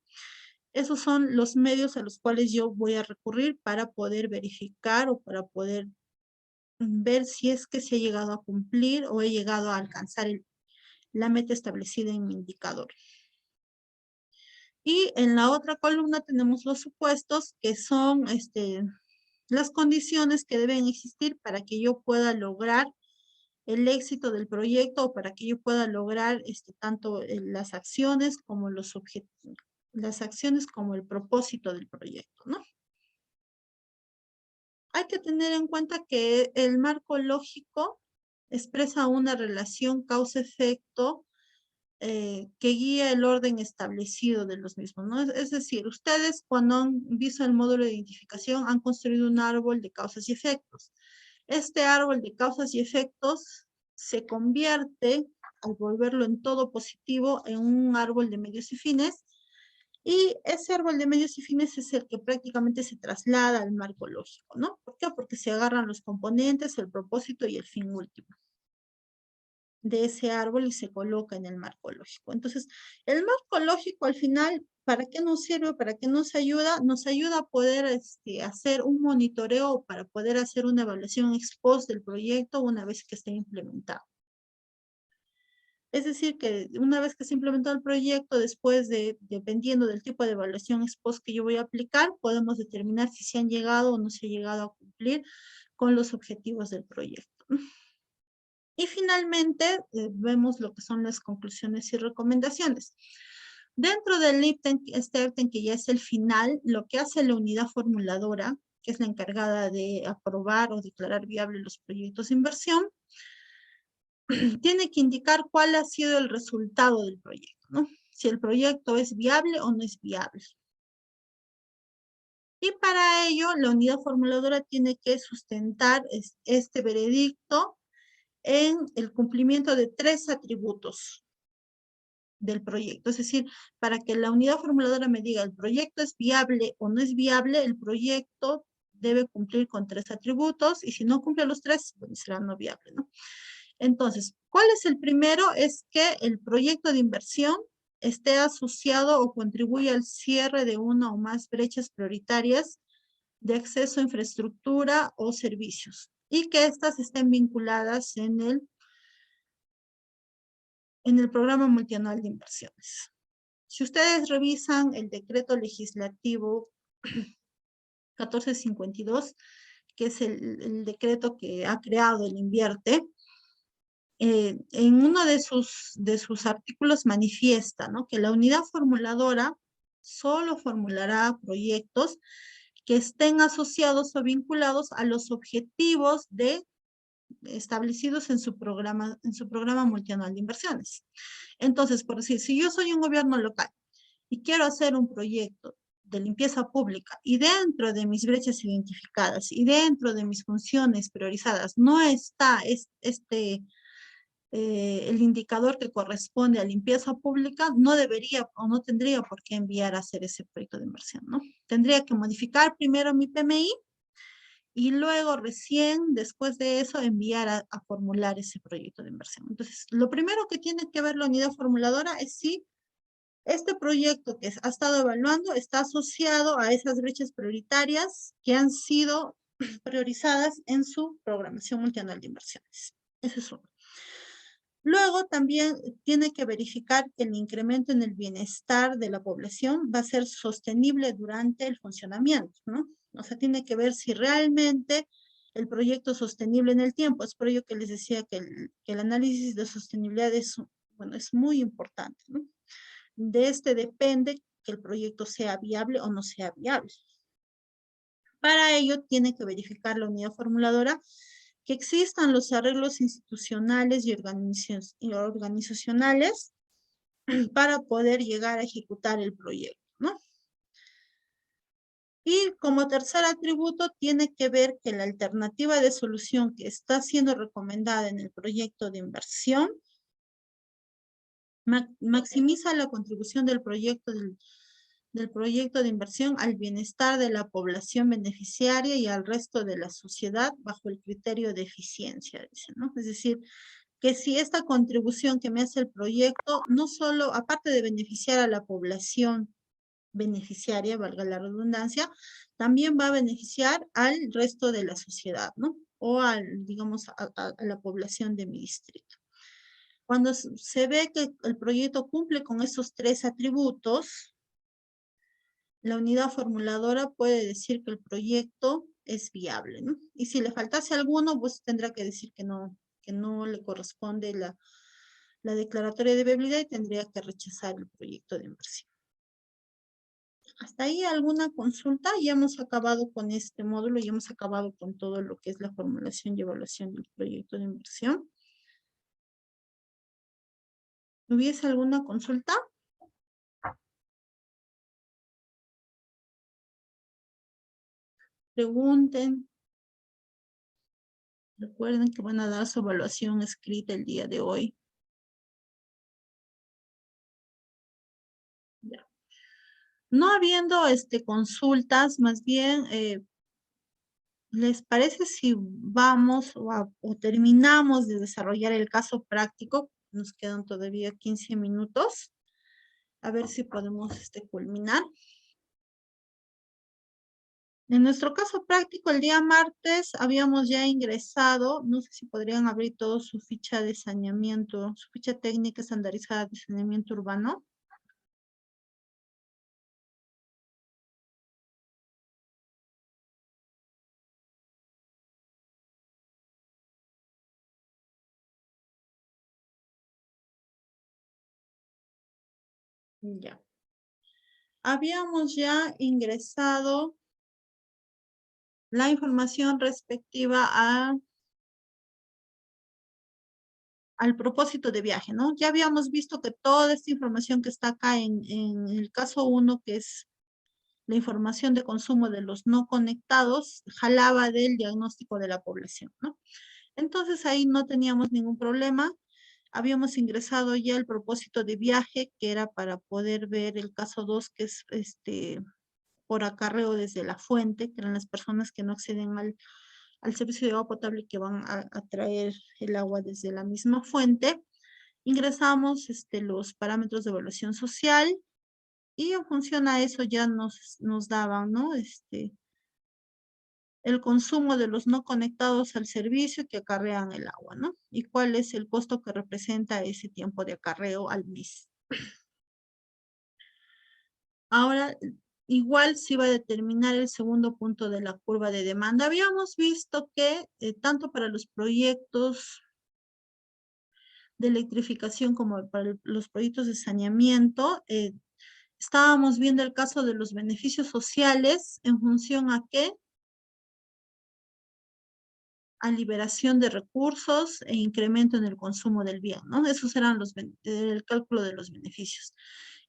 Esos son los medios a los cuales yo voy a recurrir para poder verificar o para poder ver si es que se ha llegado a cumplir o he llegado a alcanzar la meta establecida en mi indicador. Y en la otra columna tenemos los supuestos, que son las condiciones que deben existir para que yo pueda lograr el éxito del proyecto o para que yo pueda lograr tanto las acciones como los objetivos, las acciones como el propósito del proyecto, ¿no? Hay que tener en cuenta que el marco lógico expresa una relación causa-efecto que guía el orden establecido de los mismos, ¿no? Es decir, ustedes cuando han visto el módulo de identificación han construido un árbol de causas y efectos. Este árbol de causas y efectos se convierte, al volverlo en todo positivo, en un árbol de medios y fines, y ese árbol de medios y fines es el que prácticamente se traslada al marco lógico, ¿no? ¿Por qué? Porque se agarran los componentes, el propósito y el fin último de ese árbol y se coloca en el marco lógico. Entonces, el marco lógico al final, ¿para qué nos sirve? ¿Para qué nos ayuda? Nos ayuda a poder hacer un monitoreo, para poder hacer una evaluación ex post del proyecto una vez que esté implementado. Es decir, que una vez que se implementó el proyecto, después dependiendo del tipo de evaluación ex post que yo voy a aplicar, podemos determinar si se han llegado o no se ha llegado a cumplir con los objetivos del proyecto. Y finalmente, vemos lo que son las conclusiones y recomendaciones. Dentro del Lipton-Sterten, que ya es el final, lo que hace la unidad formuladora, que es la encargada de aprobar o declarar viables los proyectos de inversión, tiene que indicar cuál ha sido el resultado del proyecto, ¿no? Si el proyecto es viable o no es viable. Y para ello, la unidad formuladora tiene que sustentar este veredicto en el cumplimiento de 3 atributos del proyecto. Es decir, para que la unidad formuladora me diga el proyecto es viable o no es viable, el proyecto debe cumplir con 3 atributos y si no cumple los 3, bueno, será no viable, ¿no? Entonces, ¿cuál es el primero? Es que el proyecto de inversión esté asociado o contribuya al cierre de una o más brechas prioritarias de acceso a infraestructura o servicios y que éstas estén vinculadas en el programa multianual de inversiones. Si ustedes revisan el decreto legislativo 1452, que es el decreto que ha creado el INVIERTE, en uno de sus artículos manifiesta, ¿no?, que la unidad formuladora solo formulará proyectos que estén asociados o vinculados a los objetivos establecidos en su programa multianual de inversiones. Entonces, por decir, si yo soy un gobierno local y quiero hacer un proyecto de limpieza pública y dentro de mis brechas identificadas y dentro de mis funciones priorizadas no está el indicador que corresponde a limpieza pública, no debería o no tendría por qué enviar a hacer ese proyecto de inversión, ¿no? Tendría que modificar primero mi PMI y luego recién, después de eso, enviar a formular ese proyecto de inversión. Entonces, lo primero que tiene que ver la unidad formuladora es si este proyecto que ha estado evaluando está asociado a esas brechas prioritarias que han sido priorizadas en su programación multianual de inversiones. Eso es uno. Luego también tiene que verificar que el incremento en el bienestar de la población va a ser sostenible durante el funcionamiento, ¿no? O sea, tiene que ver si realmente el proyecto es sostenible en el tiempo. Es por ello que les decía que el análisis de sostenibilidad es, bueno, es muy importante, ¿no? De este depende que el proyecto sea viable o no sea viable. Para ello tiene que verificar la unidad formuladora que existan los arreglos institucionales y organizacionales para poder llegar a ejecutar el proyecto, ¿no? Y como tercer atributo tiene que ver que la alternativa de solución que está siendo recomendada en el proyecto de inversión maximiza la contribución del proyecto de inversión al bienestar de la población beneficiaria y al resto de la sociedad bajo el criterio de eficiencia, dice, ¿no? Es decir, que si esta contribución que me hace el proyecto, no solo, aparte de beneficiar a la población beneficiaria, valga la redundancia, también va a beneficiar al resto de la sociedad, ¿no? O digamos, a la población de mi distrito. Cuando se ve que el proyecto cumple con esos tres atributos, la unidad formuladora puede decir que el proyecto es viable, ¿no? Y si le faltase alguno, pues tendrá que decir que no le corresponde la declaratoria de viabilidad y tendría que rechazar el proyecto de inversión. ¿Hasta ahí alguna consulta? Ya hemos acabado con este módulo, ya hemos acabado con todo lo que es la formulación y evaluación del proyecto de inversión. ¿Hubiese alguna consulta? Pregunten. Recuerden que van a dar su evaluación escrita el día de hoy. Ya. No habiendo consultas, más bien, ¿les parece si vamos o terminamos de desarrollar el caso práctico? Nos quedan todavía 15 minutos. A ver si podemos culminar. En nuestro caso práctico, el día martes habíamos ya ingresado, no sé si podrían abrir todo su ficha de saneamiento, su ficha técnica estandarizada de saneamiento urbano. Ya. Habíamos ya ingresado la información respectiva al propósito de viaje, ¿no? Ya habíamos visto que toda esta información que está acá en el caso 1, que es la información de consumo de los no conectados, jalaba del diagnóstico de la población, ¿no? Entonces ahí no teníamos ningún problema. Habíamos ingresado ya el propósito de viaje, que era para poder ver el caso 2, que es por acarreo desde la fuente, que eran las personas que no acceden al servicio de agua potable que van a traer el agua desde la misma fuente. Ingresamos los parámetros de evaluación social y en función a eso ya nos daban, ¿no? El consumo de los no conectados al servicio que acarrean el agua, ¿no? Y cuál es el costo que representa ese tiempo de acarreo al mes. Ahora, igual se iba a determinar el segundo punto de la curva de demanda. Habíamos visto que tanto para los proyectos de electrificación como para los proyectos de saneamiento, estábamos viendo el caso de los beneficios sociales en función a qué, a liberación de recursos e incremento en el consumo del bien, ¿no? Esos eran el cálculo de los beneficios.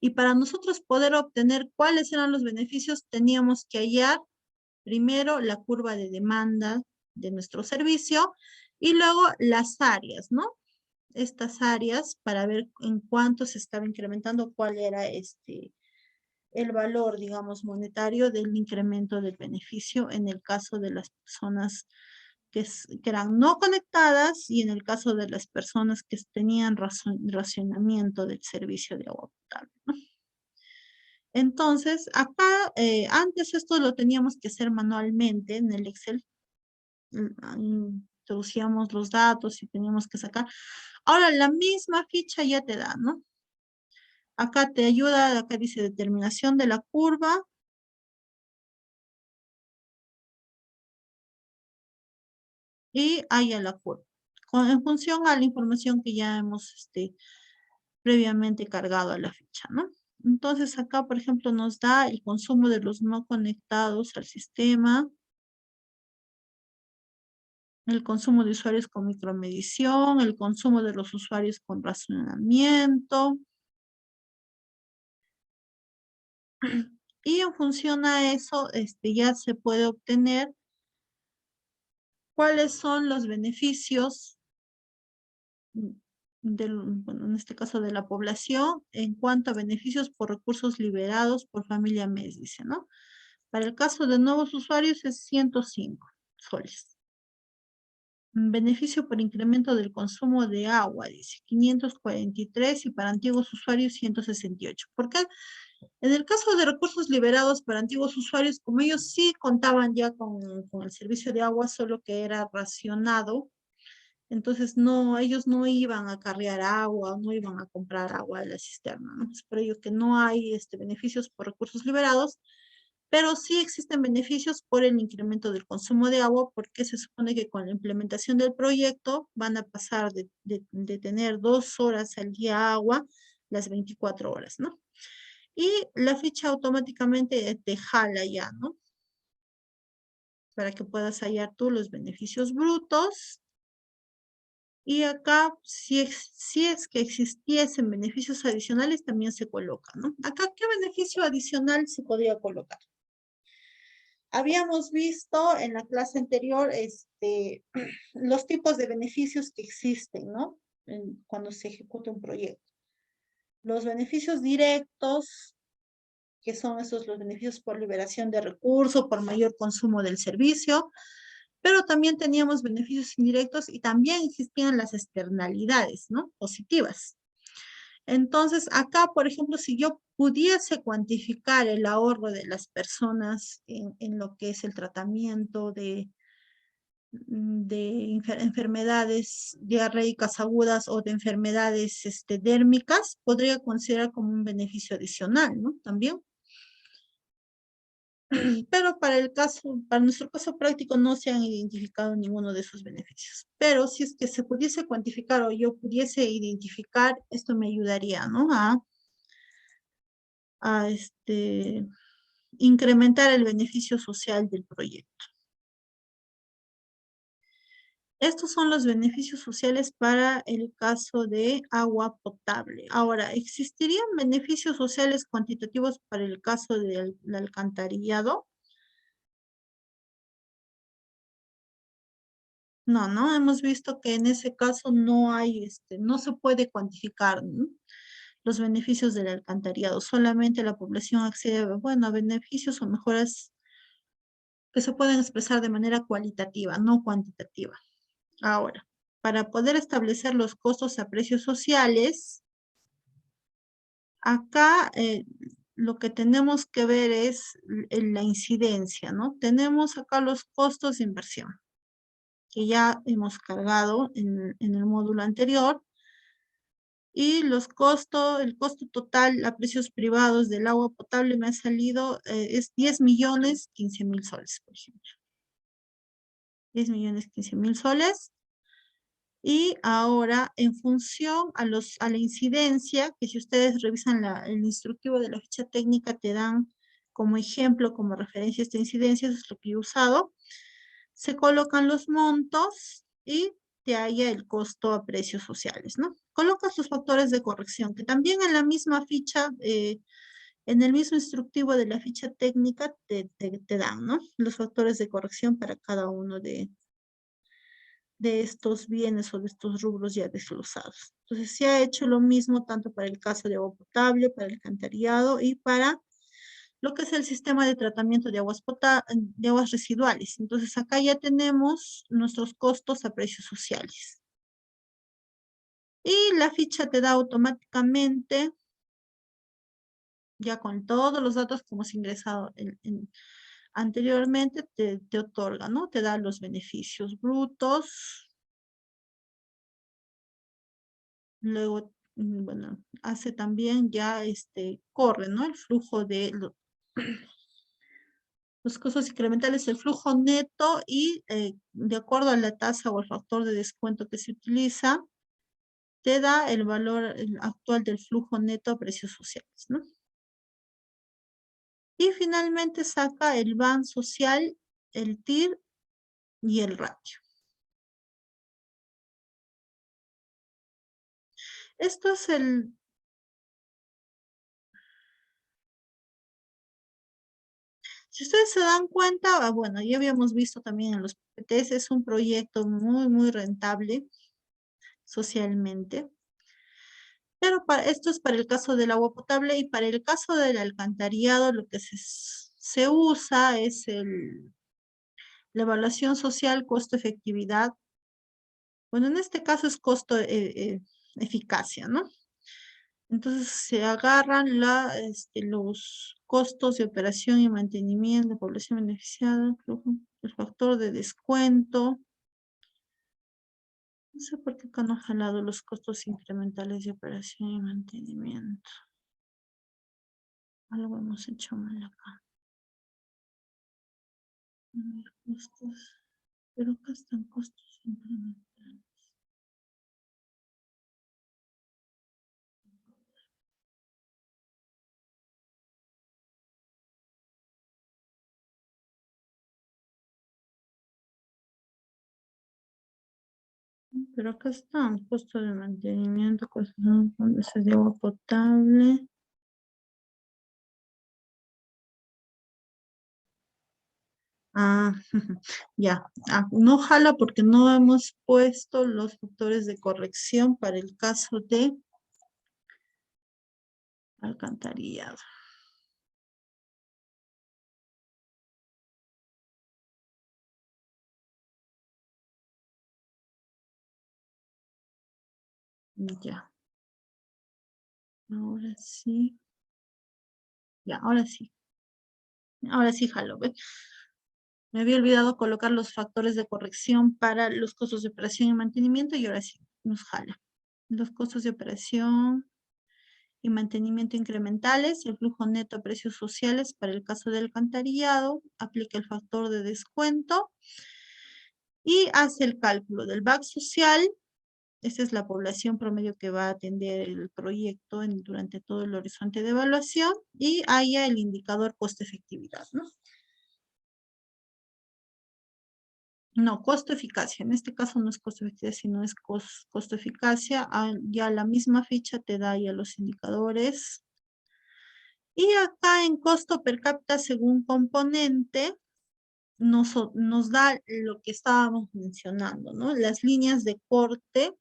Y para nosotros poder obtener cuáles eran los beneficios, teníamos que hallar primero la curva de demanda de nuestro servicio y luego las áreas, ¿no? Estas áreas para ver en cuánto se estaba incrementando, cuál era el valor, digamos, monetario del incremento del beneficio en el caso de las personas que eran no conectadas y en el caso de las personas que tenían racionamiento del servicio de agua potable, ¿no? Entonces, acá, antes esto lo teníamos que hacer manualmente en el Excel. Introducíamos los datos y teníamos que sacar. Ahora, la misma ficha ya te da, ¿no? Acá te ayuda, acá dice determinación de la curva. Y haya la curva. En función a la información que ya hemos previamente cargado a la ficha, ¿no? Entonces acá, por ejemplo, nos da el consumo de los no conectados al sistema, el consumo de usuarios con micromedición, el consumo de los usuarios con racionamiento. Y en función a eso, ya se puede obtener cuáles son los beneficios bueno, en este caso de la población, en cuanto a beneficios por recursos liberados por familia mes, dice, ¿no? Para el caso de nuevos usuarios es 105 soles. Beneficio por incremento del consumo de agua, dice, 543 y para antiguos usuarios 168. ¿Por qué? En el caso de recursos liberados para antiguos usuarios, como ellos sí contaban ya con el servicio de agua, solo que era racionado, entonces no, ellos no iban a cargar agua, no iban a comprar agua de la cisterna, ¿no? Es por ello que no hay beneficios por recursos liberados, pero sí existen beneficios por el incremento del consumo de agua, porque se supone que con la implementación del proyecto van a pasar de tener 2 horas al día agua, las 24 horas, ¿no? Y la ficha automáticamente te jala ya, ¿no? Para que puedas hallar tú los beneficios brutos. Y acá, si es que existiesen beneficios adicionales, también se coloca, ¿no? Acá, ¿qué beneficio adicional se podría colocar? Habíamos visto en la clase anterior los tipos de beneficios que existen, ¿no? Cuando se ejecuta un proyecto. Los beneficios directos, que son esos los beneficios por liberación de recursos, por mayor consumo del servicio, pero también teníamos beneficios indirectos y también existían las externalidades, ¿no? Positivas. Entonces, acá, por ejemplo, si yo pudiese cuantificar el ahorro de las personas en lo que es el tratamiento de enfermedades diarreicas agudas o de enfermedades dérmicas, podría considerar como un beneficio adicional, ¿no? También. Pero para nuestro caso práctico no se han identificado ninguno de esos beneficios. Pero si es que se pudiese cuantificar o yo pudiese identificar, esto me ayudaría, ¿no? A incrementar el beneficio social del proyecto. Estos son los beneficios sociales para el caso de agua potable. Ahora, ¿existirían beneficios sociales cuantitativos para el caso del alcantarillado? No, hemos visto que en ese caso no hay, no se puede cuantificar, ¿no? Los beneficios del alcantarillado. Solamente la población accede, bueno, a beneficios o mejoras que se pueden expresar de manera cualitativa, no cuantitativa. Ahora, para poder establecer los costos a precios sociales, acá lo que tenemos que ver es la incidencia, ¿no? Tenemos acá los costos de inversión, que ya hemos cargado en el módulo anterior, y el costo total a precios privados del agua potable me ha salido, es 10.015.000 soles, por ejemplo. 10.015.000 soles. Y ahora, en función a la incidencia, que si ustedes revisan el instructivo de la ficha técnica, te dan como ejemplo, como referencia esta incidencia, eso es lo que he usado. Se colocan los montos y te haya el costo a precios sociales, ¿no? Colocas los factores de corrección, que también en la misma ficha, en el mismo instructivo de la ficha técnica te dan, ¿no? Los factores de corrección para cada uno de estos bienes o de estos rubros ya desglosados. Entonces, se ha hecho lo mismo tanto para el caso de agua potable, para el alcantarillado y para lo que es el sistema de tratamiento de de aguas residuales. Entonces, acá ya tenemos nuestros costos a precios sociales. Y la ficha te da automáticamente, ya con todos los datos como se ingresado anteriormente, te otorga, ¿no? Te da los beneficios brutos. Luego, bueno, hace también ya, corre, ¿no? El flujo de los costos incrementales, el flujo neto y de acuerdo a la tasa o el factor de descuento que se utiliza, te da el valor actual del flujo neto a precios sociales, ¿no? Y finalmente saca el BAN social, el TIR y el ratio. Esto es el... Si ustedes se dan cuenta, bueno, ya habíamos visto también en los PPTs, es un proyecto muy, muy rentable socialmente. Pero esto es para el caso del agua potable y para el caso del alcantarillado lo que se usa es la evaluación social, costo-efectividad. Bueno, en este caso es costo-eficacia, ¿no? Entonces se agarran los costos de operación y mantenimiento, población beneficiada, el factor de descuento. No sé por qué acá no ha jalado los costos incrementales de operación y mantenimiento. Algo hemos hecho mal acá. A ver, costos. Pero acá están costos incrementales. Pero acá están costos de mantenimiento, costos de agua potable. Ah, ya. No jala porque no hemos puesto los factores de corrección para el caso de alcantarillado. Ya. Ahora sí. Ya, ahora sí. Ahora sí jalo, ¿ves? Me había olvidado colocar los factores de corrección para los costos de operación y mantenimiento y ahora sí nos jala. Los costos de operación y mantenimiento incrementales, el flujo neto a precios sociales para el caso del alcantarillado, aplica el factor de descuento y hace el cálculo del BAC social. Esta es la población promedio que va a atender el proyecto durante todo el horizonte de evaluación y haya el indicador costo-efectividad, ¿no? No, costo-eficacia. En este caso no es costo-efectividad, sino es costo-eficacia. Ya la misma ficha te da ya los indicadores. Y acá en costo per cápita según componente, nos da lo que estábamos mencionando, ¿no? Las líneas de corte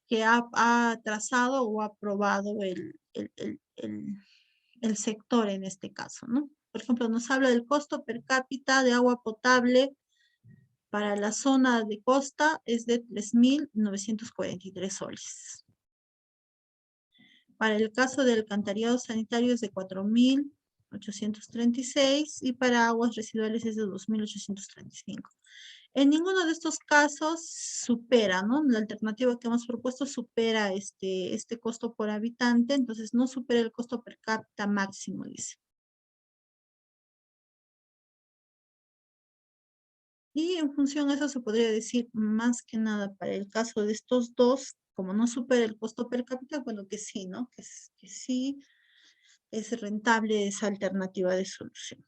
que ha trazado o ha aprobado el sector en este caso, ¿no? Por ejemplo, nos habla del costo per cápita de agua potable para la zona de costa es de 3.943 soles. Para el caso del alcantarillado sanitario es de 4.836 y para aguas residuales es de 2.835. En ninguno de estos casos supera, ¿no? La alternativa que hemos propuesto supera este costo por habitante, entonces no supera el costo per cápita máximo, dice. Y en función a eso se podría decir más que nada para el caso de estos dos, como no supera el costo per cápita, bueno, que sí, ¿no? Que sí es rentable esa alternativa de solución.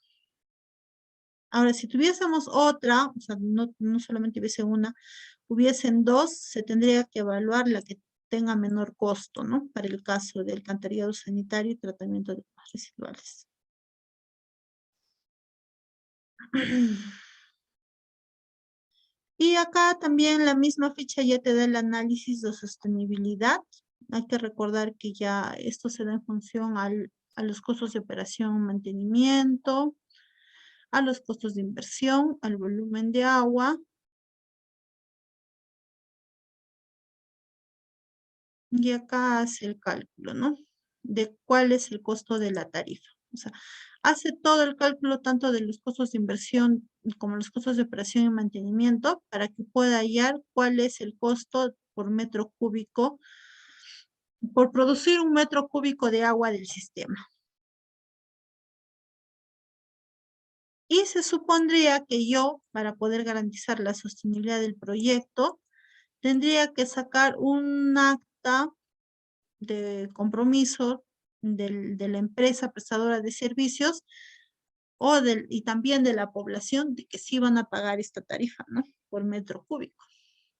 Ahora, si tuviésemos otra, o sea, no solamente hubiese una, hubiesen dos, se tendría que evaluar la que tenga menor costo, ¿no? Para el caso del alcantarillado sanitario y tratamiento de aguas residuales. Y acá también la misma ficha ya te da el análisis de sostenibilidad. Hay que recordar que ya esto se da en función a los costos de operación y mantenimiento, a los costos de inversión, al volumen de agua. Y acá hace el cálculo, ¿no? De cuál es el costo de la tarifa. O sea, hace todo el cálculo tanto de los costos de inversión como los costos de operación y mantenimiento para que pueda hallar cuál es el costo por metro cúbico, por producir un metro cúbico de agua del sistema. Y se supondría que yo, para poder garantizar la sostenibilidad del proyecto, tendría que sacar un acta de compromiso de la empresa prestadora de servicios y también de la población de que sí van a pagar esta tarifa, ¿no? Por metro cúbico,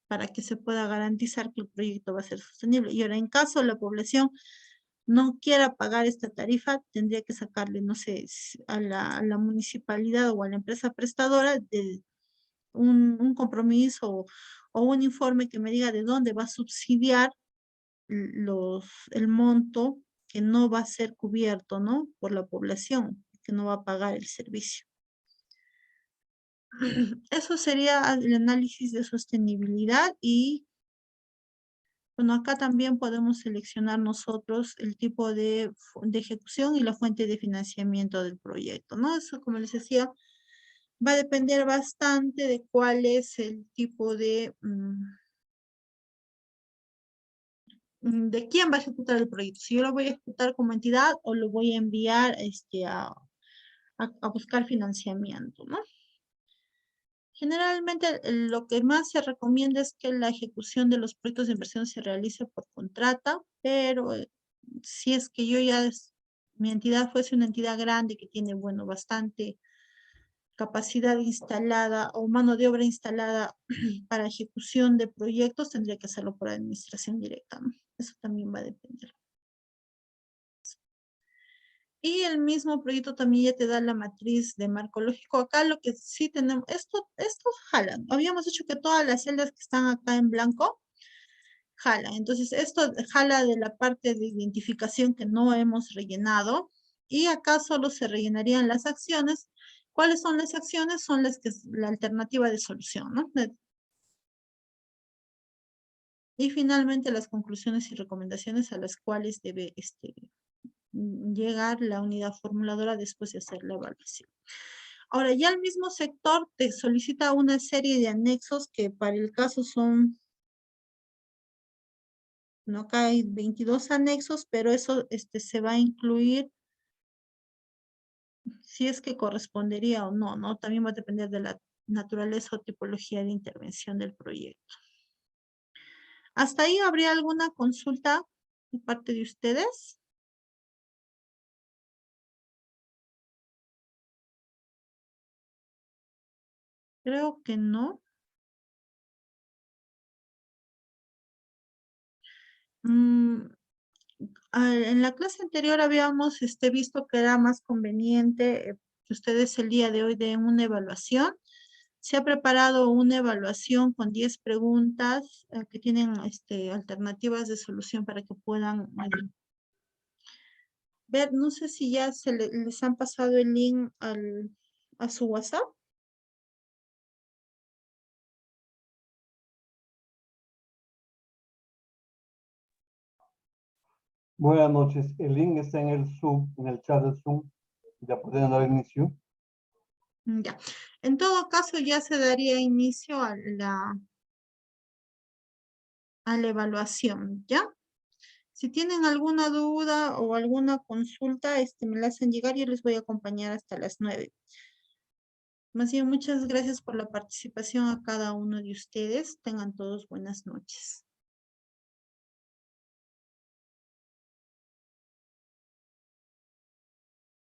para que se pueda garantizar que el proyecto va a ser sostenible. Y ahora, en caso la población no quiera pagar esta tarifa, tendría que sacarle, no sé, a la municipalidad o a la empresa prestadora de un compromiso o un informe que me diga de dónde va a subsidiar el monto que no va a ser cubierto, ¿no? Por la población, que no va a pagar el servicio. Eso sería el análisis de sostenibilidad y, bueno, acá también podemos seleccionar nosotros el tipo de ejecución y la fuente de financiamiento del proyecto, ¿no? Eso, como les decía, va a depender bastante de cuál es el tipo de quién va a ejecutar el proyecto. Si yo lo voy a ejecutar como entidad o lo voy a enviar a buscar financiamiento, ¿no? Generalmente lo que más se recomienda es que la ejecución de los proyectos de inversión se realice por contrata, pero si es que mi entidad fuese una entidad grande que tiene, bueno, bastante capacidad instalada o mano de obra instalada para ejecución de proyectos, tendría que hacerlo por administración directa, ¿no? Eso también va a depender. Y el mismo proyecto también ya te da la matriz de marco lógico. Acá lo que sí tenemos, esto jala. Habíamos dicho que todas las celdas que están acá en blanco, jala. Entonces esto jala de la parte de identificación que no hemos rellenado. Y acá solo se rellenarían las acciones. ¿Cuáles son las acciones? Son las que es la alternativa de solución, ¿no? Y finalmente las conclusiones y recomendaciones a las cuales debe llegar la unidad formuladora después de hacer la evaluación. Ahora, ya el mismo sector te solicita una serie de anexos que para el caso son, no, acá hay 22 anexos, pero eso se va a incluir si es que correspondería o no, ¿no? También va a depender de la naturaleza o tipología de intervención del proyecto. ¿Hasta ahí habría alguna consulta de parte de ustedes? Creo que no. En la clase anterior habíamos visto que era más conveniente que ustedes el día de hoy den una evaluación. Se ha preparado una evaluación con 10 preguntas que tienen alternativas de solución para que puedan ver. No sé si ya les han pasado el link a su WhatsApp. Buenas noches. El link está en el Zoom, en el chat del Zoom. Ya pueden dar inicio. Ya. En todo caso, ya se daría inicio a la evaluación, ¿ya? Si tienen alguna duda o alguna consulta, me la hacen llegar y yo les voy a acompañar hasta las 9. Más bien, muchas gracias por la participación a cada uno de ustedes. Tengan todos buenas noches.